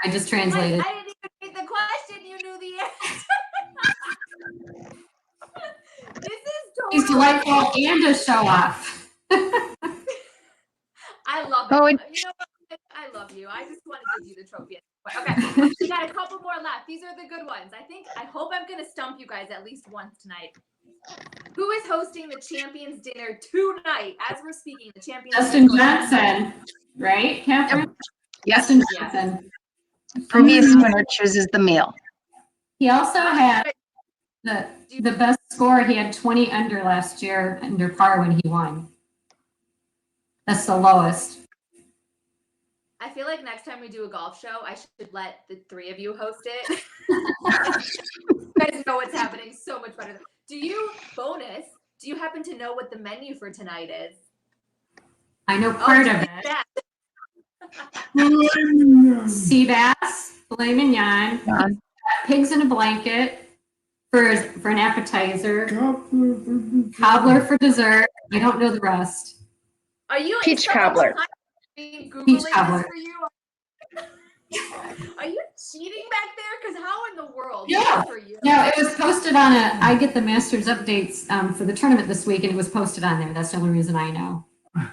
I just translated. I didn't even read the question. You knew the answer. This is totally. He's delightful and a show off. I love it. Oh, You know what? I love you. I just want to give you the trophy. Okay, we got a couple more left. These are the good ones. I hope I'm going to stump you guys at least once tonight. Who is hosting the Champions Dinner tonight? As we're speaking, the Champions. Justin Johnson, right, Catherine? Yes. Justin Johnson. Previous winner chooses the meal. He also had the best score. He had 20 under last year, under par when he won. That's the lowest. I feel like next time we do a golf show, I should let the 3 of you host it. You guys know what's happening so much better. Do you happen to know what the menu for tonight is? I know part of it. Sea bass, filet mignon, pigs in a blanket for an appetizer, cobbler for dessert. I don't know the rest. Are you Peach cobbler? Peach cobbler. For you? Are you cheating back there? Because how in the world? Yeah. For you? No, it was posted on I get the Masters updates for the tournament this week, and it was posted on there. That's the only reason I know.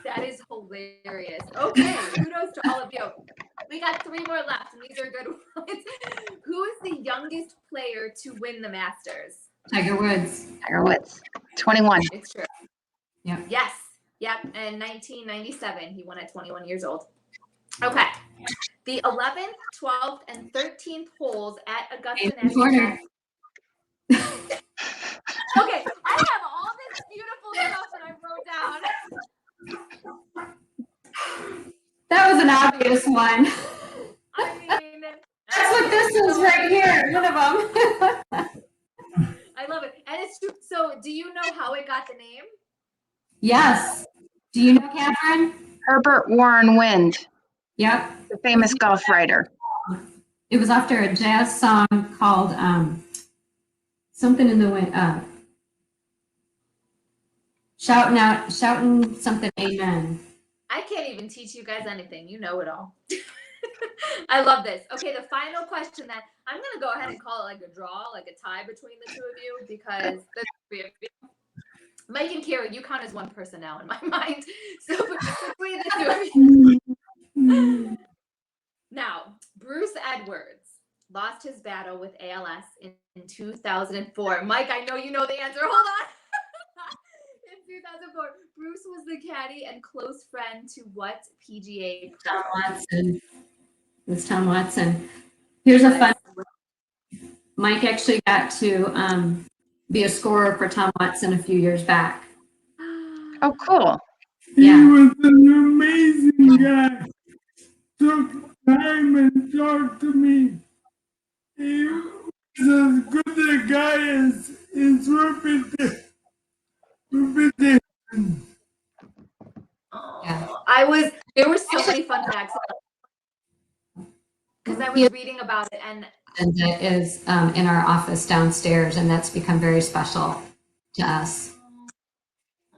That is hilarious. Okay, kudos to all of you. We got 3 more left, and these are good ones. Who is the youngest player to win the Masters? Tiger Woods. Tiger Woods, 21. It's true. Yeah. Yes. Yep. In 1997, he won at 21 years old. Okay. The 11th, 12th, and 13th holes at Augusta National Park. Okay, I have all this beautiful stuff that I wrote down. That was an obvious one. I mean, That's what this is right here. One of them. I love it. And it's true. So, do you know how it got the name? Yes. Do you know Catherine? Herbert Warren Wind, Yep. the famous golf writer. It was after a jazz song called something in the wind. Shouting something, amen. I can't even teach you guys anything. You know it all. I love this. Okay, the final question then. I'm going to go ahead and call it like a draw, like a tie between the two of you, because there's 3 of you. Mike and Keri, you count as one person now in my mind. So between the 2 of you. Now, Bruce Edwards lost his battle with ALS in 2004. Mike, I know you know the answer. Hold on. In 2004, Bruce was the caddy and close friend to what PGA pro? Tom Watson. It was Tom Watson. Here's a fun. Mike actually got to be a scorer for Tom Watson a few years back. Oh, cool. He Yeah. was an amazing guy. Took time and talked to me. He was as good a guy as his reputation. Yeah. There were so many fun facts because I was reading about it, and It is in our office downstairs, and that's become very special to us.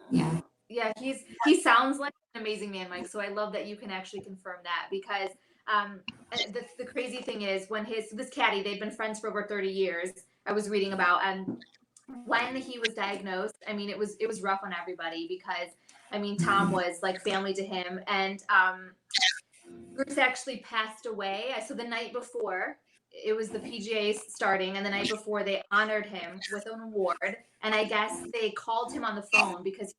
Yeah. yeah, he sounds like an amazing man, Mike. So I love that you can actually confirm that, because the crazy thing is when this caddy, they've been friends for over 30 years. I was reading about, and when he was diagnosed, I mean, it was rough on everybody, because I mean, Tom was like family to him, and Bruce actually passed away. So the night before, it was the PGA starting, and the night before they honored him with an award, and I guess they called him on the phone because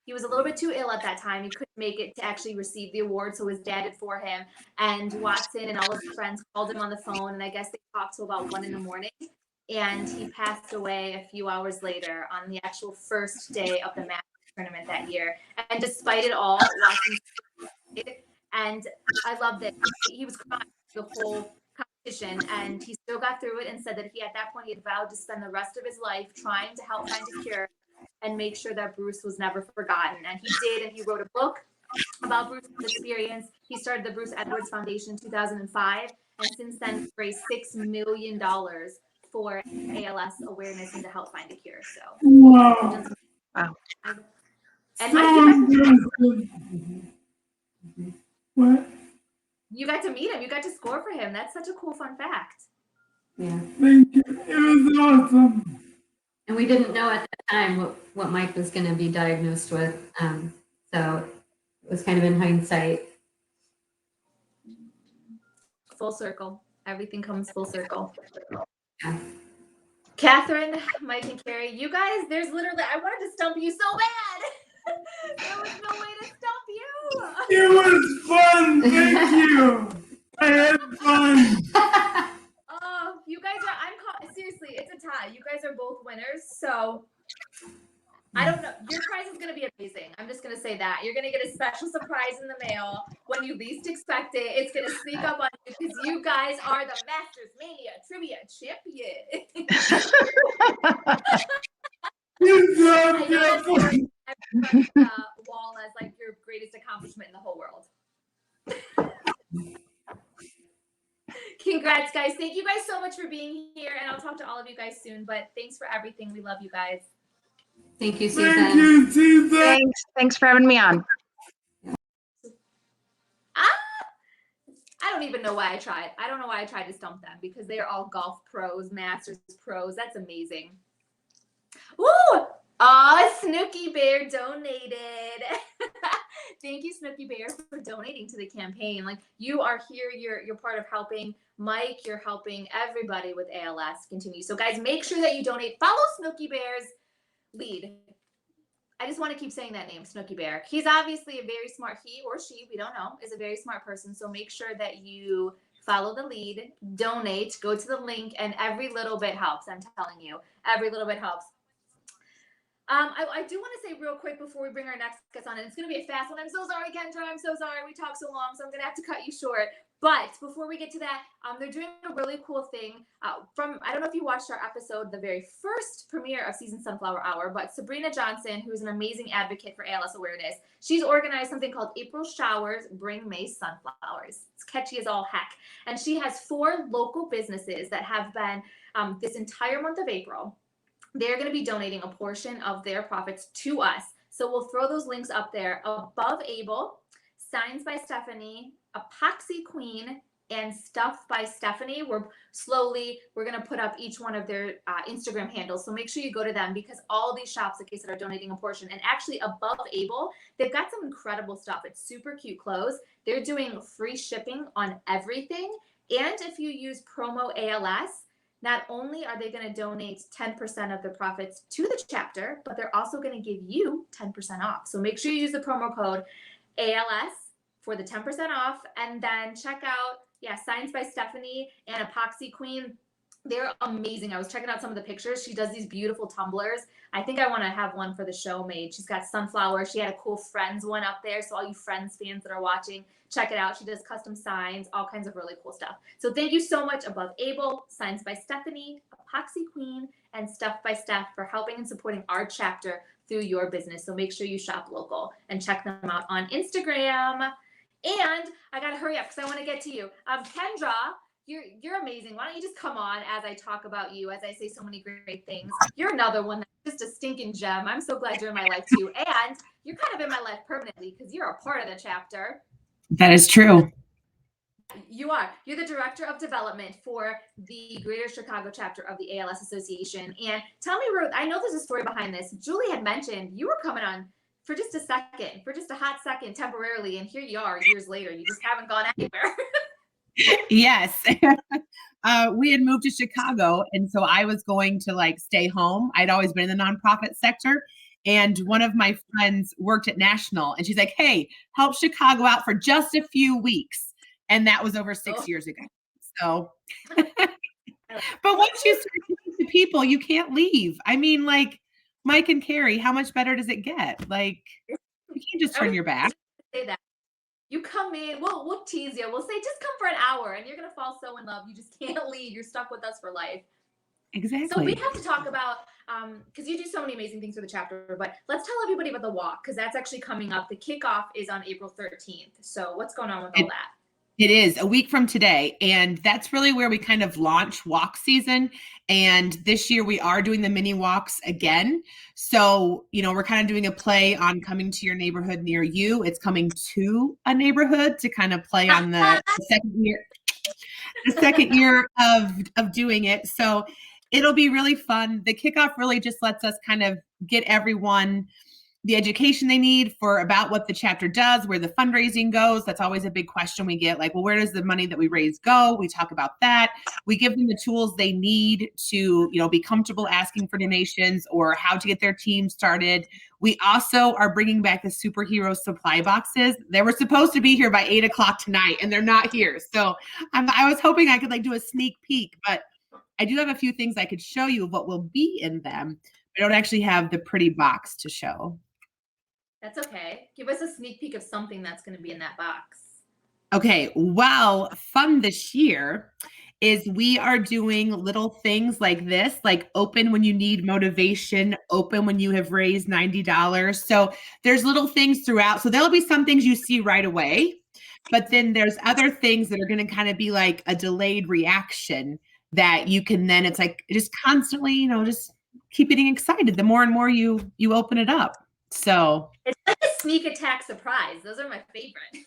he was a little bit too ill at that time. He couldn't make it to actually receive the award, so his dad did for him, and Watson and all his friends called him on the phone, and I guess they talked till about 1 a.m, and he passed away a few hours later on the actual first day of the Masters tournament that year. And despite it all, Watson, and I love that he was crying the whole competition, and he still got through it and said that at that point he had vowed to spend the rest of his life trying to help find a cure and make sure that Bruce was never forgotten. And he did, and he wrote a book about Bruce's experience. He started the Bruce Edwards Foundation in 2005, and since then raised $6 million for ALS awareness and to help find a cure. So Wow. And So impressive. What? you got to meet him. You got to score for him. That's such a cool fun fact. Yeah. Thank you. It was awesome. And we didn't know at the time what Mike was going to be diagnosed with. So it was kind of in hindsight. Full circle. Everything comes full circle. Yeah. Catherine, Mike, and Keri, you guys, there's literally, I wanted to stump you so bad. There was no way to stump you. It was fun. Thank you. I had fun. Oh, you guys are, seriously, it's a tie. You guys are both winners. So I don't know. Your prize is going to be amazing. I'm just going to say that. You're going to get a special surprise in the mail when you least expect it. It's going to sneak up on you because you guys are the Masters Mania Trivia Champions. Good job, I know that's Catherine. everybody's wall as like your greatest accomplishment in the whole world. Congrats, guys. Thank you guys so much for being here, and I'll talk to all of you guys soon, but thanks for everything. We love you guys. Thank you, Susan. Thank you, Susan. Thanks for having me on. I don't even know why I tried. I don't know why I tried to stump them because they are all golf pros, Masters pros. That's amazing. Woo! Oh, Snooky Bear donated. Thank you, Snooky Bear, for donating to the campaign. Like, you are here, you're part of helping Mike, you're helping everybody with ALS continue. So guys, make sure that you donate. Follow Snooky Bear's lead. I just want to keep saying that name, Snooky Bear. He's obviously a very smart, he or she, we don't know, is a very smart person. So make sure that you follow the lead, donate, go to the link, and every little bit helps. I'm telling you, every little bit helps. I do want to say real quick before we bring our next guest on, and it's going to be a fast one. I'm so sorry, Kendra. I'm so sorry. We talked so long, so I'm going to have to cut you short. But before we get to that, they're doing a really cool thing I don't know if you watched our episode, the very first premiere of Season Sunflower Hour, but Sabrina Johnson, who's an amazing advocate for ALS awareness, she's organized something called April Showers Bring May Sunflowers. It's catchy as all heck. And she has 4 local businesses that have been this entire month of April. They're going to be donating a portion of their profits to us. So we'll throw those links up there. Above Able, Signs by Stephanie, Epoxy Queen, and Stuff by Stephanie. We're going to put up each one of their Instagram handles. So make sure you go to them, because all these shops, like I said, are donating a portion. And actually above Able, they've got some incredible stuff. It's super cute clothes. They're doing free shipping on everything. And if you use promo ALS, not only are they going to donate 10% of the profits to the chapter, but they're also going to give you 10% off. So make sure you use the promo code ALS for the 10% off. And then check out, Signs by Stephanie and Epoxy Queen. They're amazing. I was checking out some of the pictures. She does these beautiful tumblers. I think I want to have one for the show made. She's got sunflower. She had a cool Friends one up there. So all you Friends fans that are watching, check it out. She does custom signs, all kinds of really cool stuff. So thank you so much, Above Able, Signs by Stephanie, Epoxy Queen, and Stuff by Steph for helping and supporting our chapter through your business. So make sure you shop local and check them out on Instagram. And I got to hurry up because I want to get to you. Kendra, you're amazing. Why don't you just come on as I talk about you, as I say so many great things. You're another one that's just a stinking gem. I'm so glad you're in my life too. And you're kind of in my life permanently because you're a part of the chapter. That is true. You are. You're the Director of Development for the Greater Chicago chapter of the ALS Association. And tell me, Ruth, I know there's a story behind this. Julie had mentioned you were coming on for just a second, for just a hot second temporarily. And here you are years later. You just haven't gone anywhere. Yes. We had moved to Chicago. And so I was going to stay home. I'd always been in the nonprofit sector. And one of my friends worked at National, and she's like, hey, help Chicago out for just a few weeks. And that was over 6 years ago. So, but once you start talking to people, you can't leave. I mean, Mike and Keri, how much better does it get? You can't just turn your back. Say that. You come in, we'll tease you. We'll say, just come for an hour and you're going to fall so in love. You just can't leave. You're stuck with us for life. Exactly. So we have to talk about, because you do so many amazing things for the chapter, but let's tell everybody about the walk, because that's actually coming up. The kickoff is on April 13th. So what's going on with all that? It is a week from today. And that's really where we kind of launch walk season. And this year we are doing the mini walks again. So, we're kind of doing a play on coming to your neighborhood near you. It's coming to a neighborhood to kind of play on the second year of doing it. So it'll be really fun. The kickoff really just lets us kind of get everyone the education they need about what the chapter does, where the fundraising goes. That's always a big question we get. Where does the money that we raise go? We talk about that. We give them the tools they need to, be comfortable asking for donations or how to get their team started. We also are bringing back the superhero supply boxes. They were supposed to be here by 8:00 tonight, and they're not here. So I was hoping I could do a sneak peek, but I do have a few things I could show you of what will be in them. I don't actually have the pretty box to show. That's okay. Give us a sneak peek of something that's going to be in that box. Okay. Well, fun this year is we are doing little things like this, open when you need motivation, open when you have raised $90. So there's little things throughout. So there'll be some things you see right away, but then there's other things that are going to kind of be like a delayed reaction that you can then, it's just constantly, just keep getting excited the more and more you open it up. So it's like a sneak attack surprise. Those are my favorite.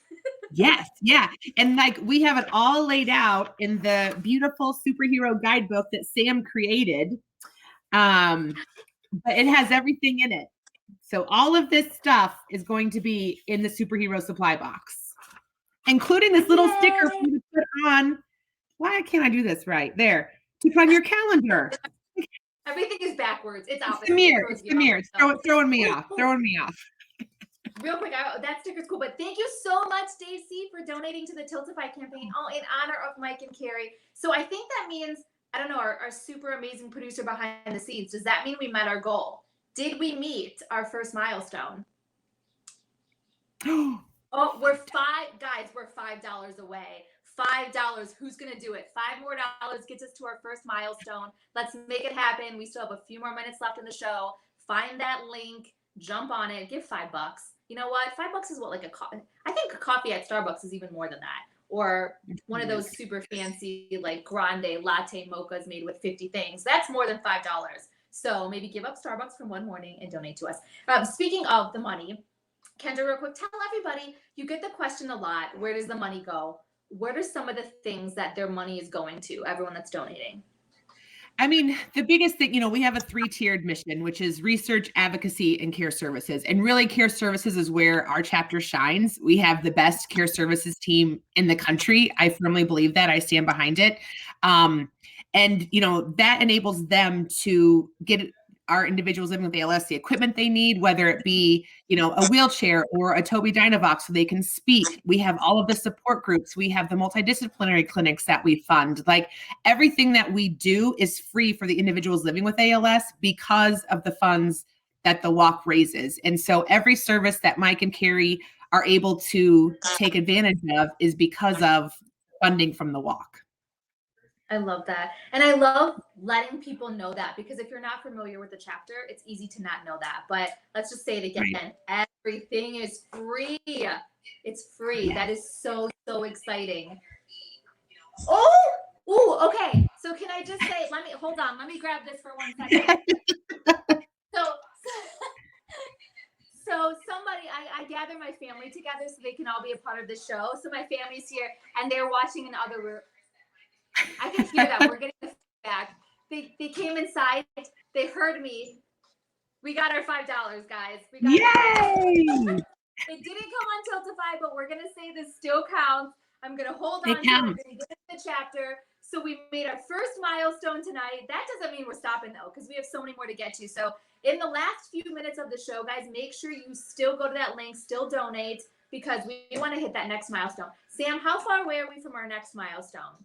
Yes. Yeah. And we have it all laid out in the beautiful superhero guidebook that Sam created. but it has everything in it. So all of this stuff is going to be in the superhero supply box, including this little sticker for you to put on. Why can't I do this right there? To put on your calendar. Everything is backwards. It's out. It's the mirror. It's the mirror. It's throwing me off. Throwing me off. Real quick, that sticker's cool, but thank you so much, Stacy, for donating to the Tiltify campaign, all in honor of Mike and Keri. So I think that means, I don't know, our super amazing producer behind the scenes, does that mean we met our goal? Did we meet our first milestone? Oh, we're $5 away. $5. Who's going to do it? $5 more gets us to our first milestone. Let's make it happen. We still have a few more minutes left in the show. Find that link, jump on it, give $5. You know what? $5 is what, like a coffee? I think a coffee at Starbucks is even more than that. Or one of those super fancy, like grande latte mochas made with 50 things. That's more than $5. So maybe give up Starbucks for one morning and donate to us. Speaking of the money, Kendra, real quick, tell everybody, you get the question a lot. Where does the money go? What are some of the things that their money is going to, everyone that's donating? I mean, the biggest thing, we have a 3-tiered mission, which is research, advocacy, and care services. And really, care services is where our chapter shines. We have the best care services team in the country. I firmly believe that. I stand behind it. And, that enables them to get our individuals living with ALS the equipment they need, whether it be, a wheelchair or a Tobii Dynavox so they can speak. We have all of the support groups. We have the multidisciplinary clinics that we fund. Like, everything that we do is free for the individuals living with ALS because of the funds that the walk raises. And so every service that Mike and Keri are able to take advantage of is because of funding from the walk. I love that. And I love letting people know that, because if you're not familiar with the chapter, it's easy to not know that. But let's just say it again. Right. Everything is free. It's free. Yeah. That is so, so exciting. Oh, okay. So can I just say, hold on. Let me grab this for 1 second. So somebody, I gather my family together so they can all be a part of the show. So my family's here and they're watching in other rooms. I can hear them. We're getting the feedback. They came inside. They heard me. We got our $5, guys. We got Yay! It didn't come on Tiltify, but we're going to say this still counts. I'm going to hold on to it. We're going to get into the chapter. So we made our first milestone tonight. That doesn't mean we're stopping, though, because we have so many more to get to. So in the last few minutes of the show, guys, make sure you still go to that link, still donate, because we want to hit that next milestone. Sam, how far away are we from our next milestone?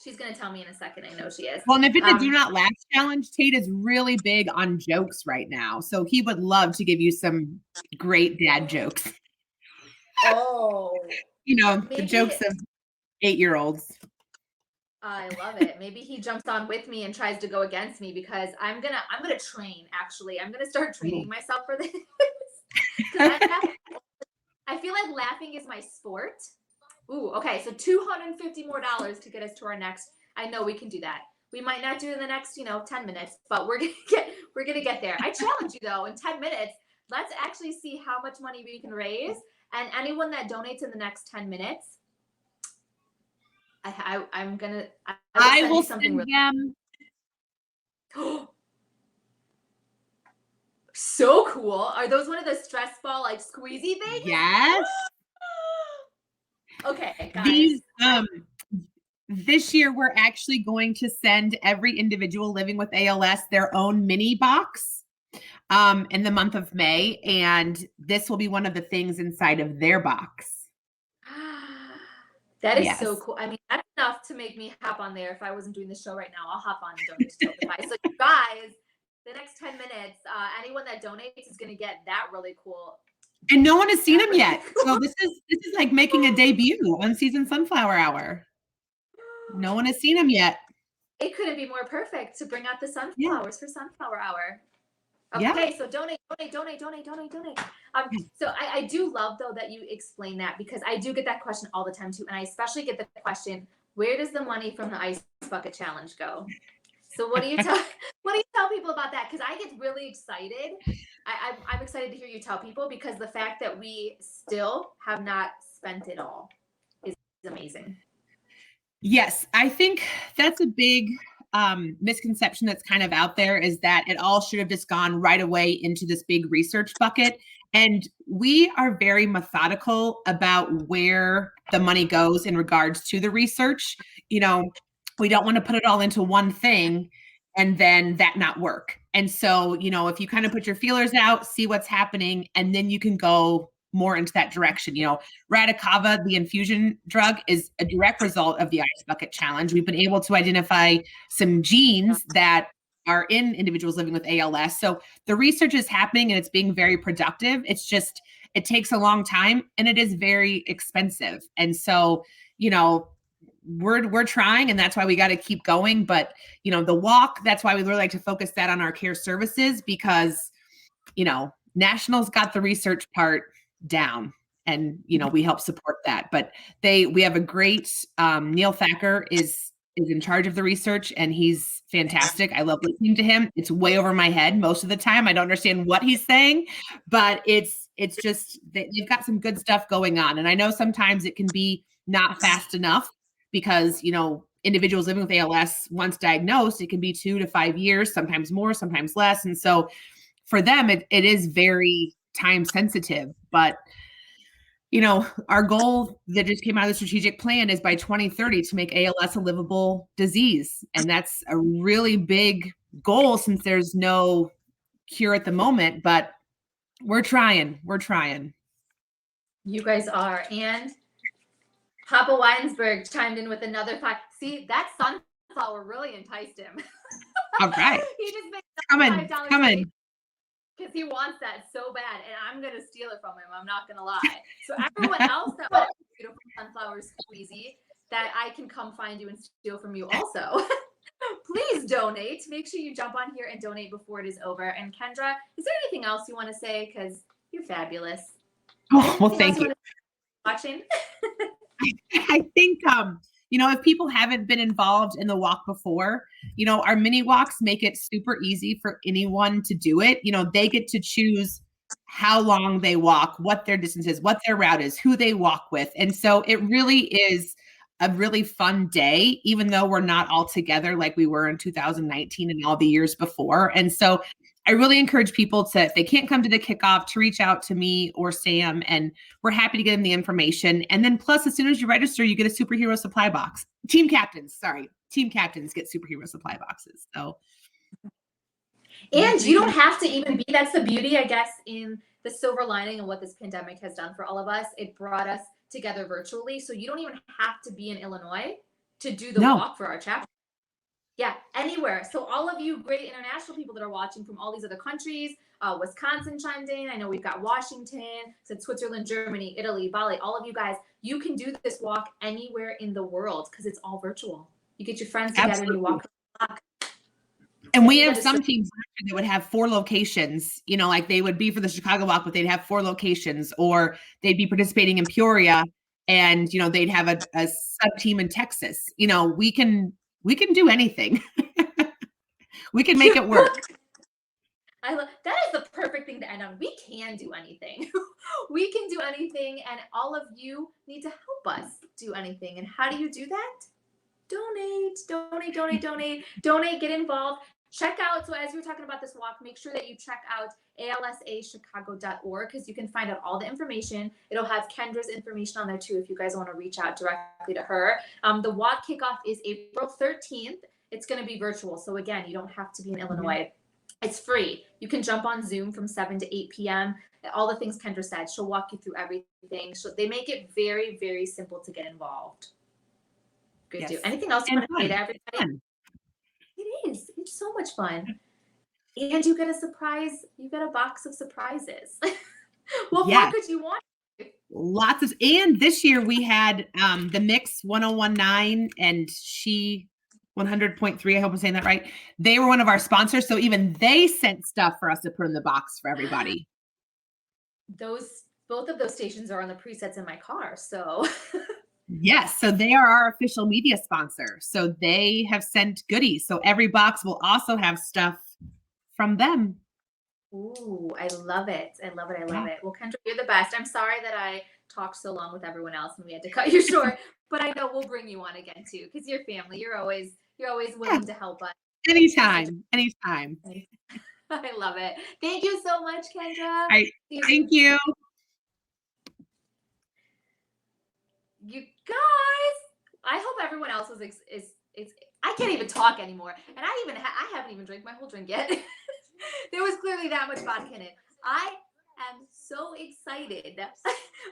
She's going to tell me in a second. I know she is. Well, and if it's a Do Not Laugh challenge, Tate is really big on jokes right now. So he would love to give you some great dad jokes. Oh. The jokes of 8-year-olds. I love it. Maybe he jumps on with me and tries to go against me, because I'm gonna train, actually. I'm going to start training myself for this. I feel like laughing is my sport. Ooh, okay. So $250 more to get us to our next. I know we can do that. We might not do it in the next, 10 minutes, but we're gonna get there. I challenge you though, in 10 minutes, let's actually see how much money we can raise. And anyone that donates in the next 10 minutes, I will send them. So cool. Are those one of the stress ball, like squeezy things? Yes. Okay, guys. These, this year, we're actually going to send every individual living with ALS their own mini box in the month of May. And this will be one of the things inside of their box. That is so cool. I mean, that's enough to make me hop on there. If I wasn't doing the show right now, I'll hop on and donate to Tiltify. So you guys, the next 10 minutes, anyone that donates is going to get that really cool. And no one has seen him yet. So this is like making a debut on Season Sunflower Hour. No one has seen him yet. It couldn't be more perfect to bring out the sunflowers for Sunflower Hour. Okay, so donate. So I do love, though, that you explain that, because I do get that question all the time, too. And I especially get the question, where does the money from the Ice Bucket Challenge go? So what do you tell people about that? Because I get really excited. I'm excited to hear you tell people, because the fact that we still have not spent it all is amazing. Yes, I think that's a big misconception that's kind of out there is that it all should have just gone right away into this big research bucket. And we are very methodical about where the money goes in regards to the research. You know, we don't want to put it all into one thing and then that not work. And so, you know, if you kind of put your feelers out, see what's happening, and then you can go more into that direction. You know, Radicava, the infusion drug, is a direct result of the Ice Bucket Challenge. We've been able to identify some genes that are in individuals living with ALS. So the research is happening and it's being very productive. It's just, it takes a long time and it is very expensive. And so, you know, we're trying, and that's why we got to keep going. But, you know, the walk, that's why we really like to focus that on our care services, because, you know, Nationals got the research part down, and, you know, we help support that. But we have a great, Neil Thacker is in charge of the research, and he's fantastic. I love listening to him. It's way over my head most of the time. I don't understand what he's saying, but it's just that you've got some good stuff going on. And I know sometimes it can be not fast enough because, you know, individuals living with ALS, once diagnosed, it can be 2 to 5 years, sometimes more, sometimes less. And so for them, it is very time sensitive. But, you know, our goal that just came out of the strategic plan is by 2030 to make ALS a livable disease. And that's a really big goal since there's no cure at the moment, but we're trying. You guys are. And Papa Weinsberg chimed in with another fact. See, that sunflower really enticed him. All right. He just made Coming. Because he wants that so bad, and I'm gonna steal it from him. I'm not gonna lie. So everyone else that wants beautiful sunflower squeezy, that I can come find you and steal from you also. Please donate. Make sure you jump on here and donate before it is over. And Kendra, is there anything else you want to say? Because you're fabulous. Oh, well, thank you. Watching. I think, you know, if people haven't been involved in the walk before, you know, our mini walks make it super easy for anyone to do it. You know, they get to choose how long they walk, what their distance is, what their route is, who they walk with. And so it really is a really fun day, even though we're not all together like we were in 2019 and all the years before. And so I really encourage people to, if they can't come to the kickoff, to reach out to me or Sam, and we're happy to get them the information. And then plus, as soon as you register, you get a superhero supply box. Team captains get superhero supply boxes. So, and you don't have to even be, that's the beauty, I guess, in the silver lining of what this pandemic has done for all of us. It brought us together virtually. So you don't even have to be in Illinois to do the walk for our chapter. Yeah, anywhere. So all of you great international people that are watching from all these other countries, Wisconsin chimed in. I know we've got Washington, said Switzerland, Germany, Italy, Bali. All of you guys, you can do this walk anywhere in the world because it's all virtual. You get your friends together and you walk the block. And we have some teams that would have 4 locations, you know, like they would be for the Chicago walk, but they'd have 4 locations, or they'd be participating in Peoria and, you know, they'd have a sub team in Texas. You know, we can do anything. We can make it work. That is the perfect thing to end on. We can do anything. We can do anything, and all of you need to help us do anything. And how do you do that? Donate, get involved. Check out, so as we were talking about this walk, make sure that you check out alsachicago.org because you can find out all the information. It'll have Kendra's information on there too if you guys want to reach out directly to her. The walk kickoff is April 13th. It's going to be virtual. So again, you don't have to be in Illinois. It's free. You can jump on Zoom from 7 to 8 p.m. All the things Kendra said, she'll walk you through everything. They make it very, very simple to get involved. Good. Yes. Anything else you want to say to everybody? It is. It's so much fun. And you get a surprise. You get a box of surprises. What more could you want? Lots of, and this year we had the Mix 1019 and She 100.3. I hope I'm saying that right. They were one of our sponsors. So even they sent stuff for us to put in the box for everybody. Both of those stations are on the presets in my car. So yes. So they are our official media sponsor. So they have sent goodies. So every box will also have stuff from them. Ooh, I love it. I love it. Well, Kendra, you're the best. I'm sorry that I talked so long with everyone else and we had to cut you short. but I know we'll bring you on again too, because you're family. You're always willing to help us. Anytime. I love it. Thank you so much, Kendra. Thank you. You guys, I hope everyone else is I can't even talk anymore, and I haven't even drank my whole drink yet. There was clearly that much vodka in it. I am so excited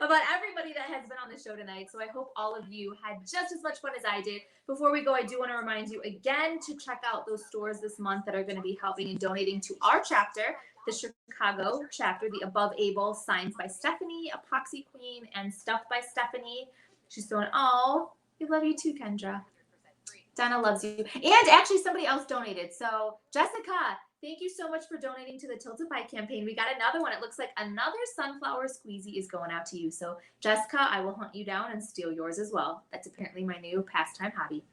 about everybody that has been on the show tonight. So I hope all of you had just as much fun as I did. Before we go, I do want to remind you again to check out those stores this month that are going to be helping and donating to our chapter, the Chicago chapter, the Above Able, Signs by Stephanie, Epoxy Queen, and Stuff by Stephanie. She's throwing, oh, we love you too, Kendra. Donna loves you. And actually somebody else donated. So Jessica, thank you so much for donating to the Tilted Pie campaign. We got another one. It looks like another sunflower squeezy is going out to you. So Jessica, I will hunt you down and steal yours as well. That's apparently my new pastime hobby.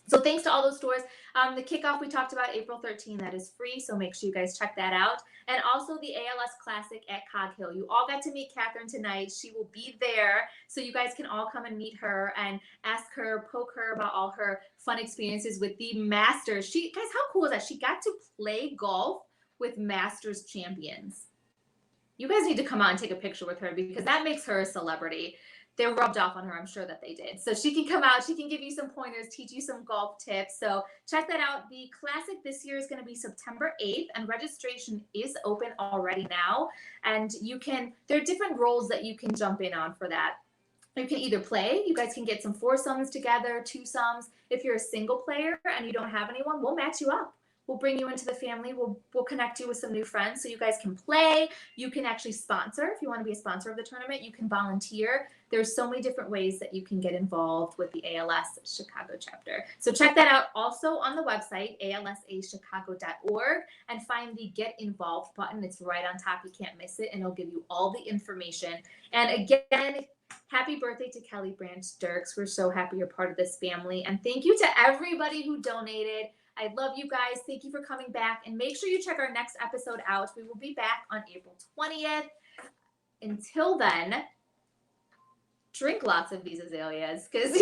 So thanks to all those stores. The kickoff we talked about April 13, that is free. So make sure you guys check that out. And also the ALS Classic at Cog Hill. You all got to meet Katherine tonight. She will be there. So you guys can all come and meet her and ask her, poke her about all her fun experiences with the Masters. Guys, how cool is that? She got to play golf with Masters champions. You guys need to come out and take a picture with her because that makes her a celebrity. They rubbed off on her. I'm sure that they did. So she can come out. She can give you some pointers, teach you some golf tips. So check that out. The Classic this year is going to be September 8th, and registration is open already now. And there are different roles that you can jump in on for that. You can either play. You guys can get some foursomes together, twosomes. If you're a single player and you don't have anyone, we'll match you up. We'll bring you into the family. We'll connect you with some new friends so you guys can play. You can actually sponsor. If you want to be a sponsor of the tournament, you can volunteer. There's so many different ways that you can get involved with the ALS Chicago chapter. So check that out also on the website, alsachicago.org, and find the Get Involved button. It's right on top. You can't miss it, and it'll give you all the information. And again, happy birthday to Kelly Branch Dirks. We're so happy you're part of this family. And thank you to everybody who donated. I love you guys. Thank you for coming back. And make sure you check our next episode out. We will be back on April 20th. Until then, drink lots of these azaleas because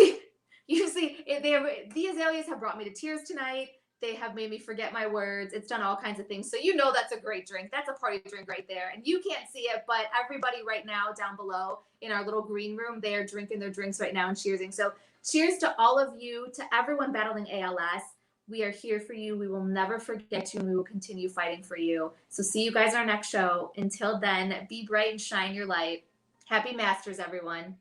you see, the azaleas have brought me to tears tonight. They have made me forget my words. It's done all kinds of things. So you know that's a great drink. That's a party drink right there. And you can't see it, but everybody right now down below in our little green room, they are drinking their drinks right now and cheersing. So cheers to all of you, to everyone battling ALS. We are here for you. We will never forget you, and we will continue fighting for you. So see you guys in our next show. Until then, be bright and shine your light. Happy Masters, everyone.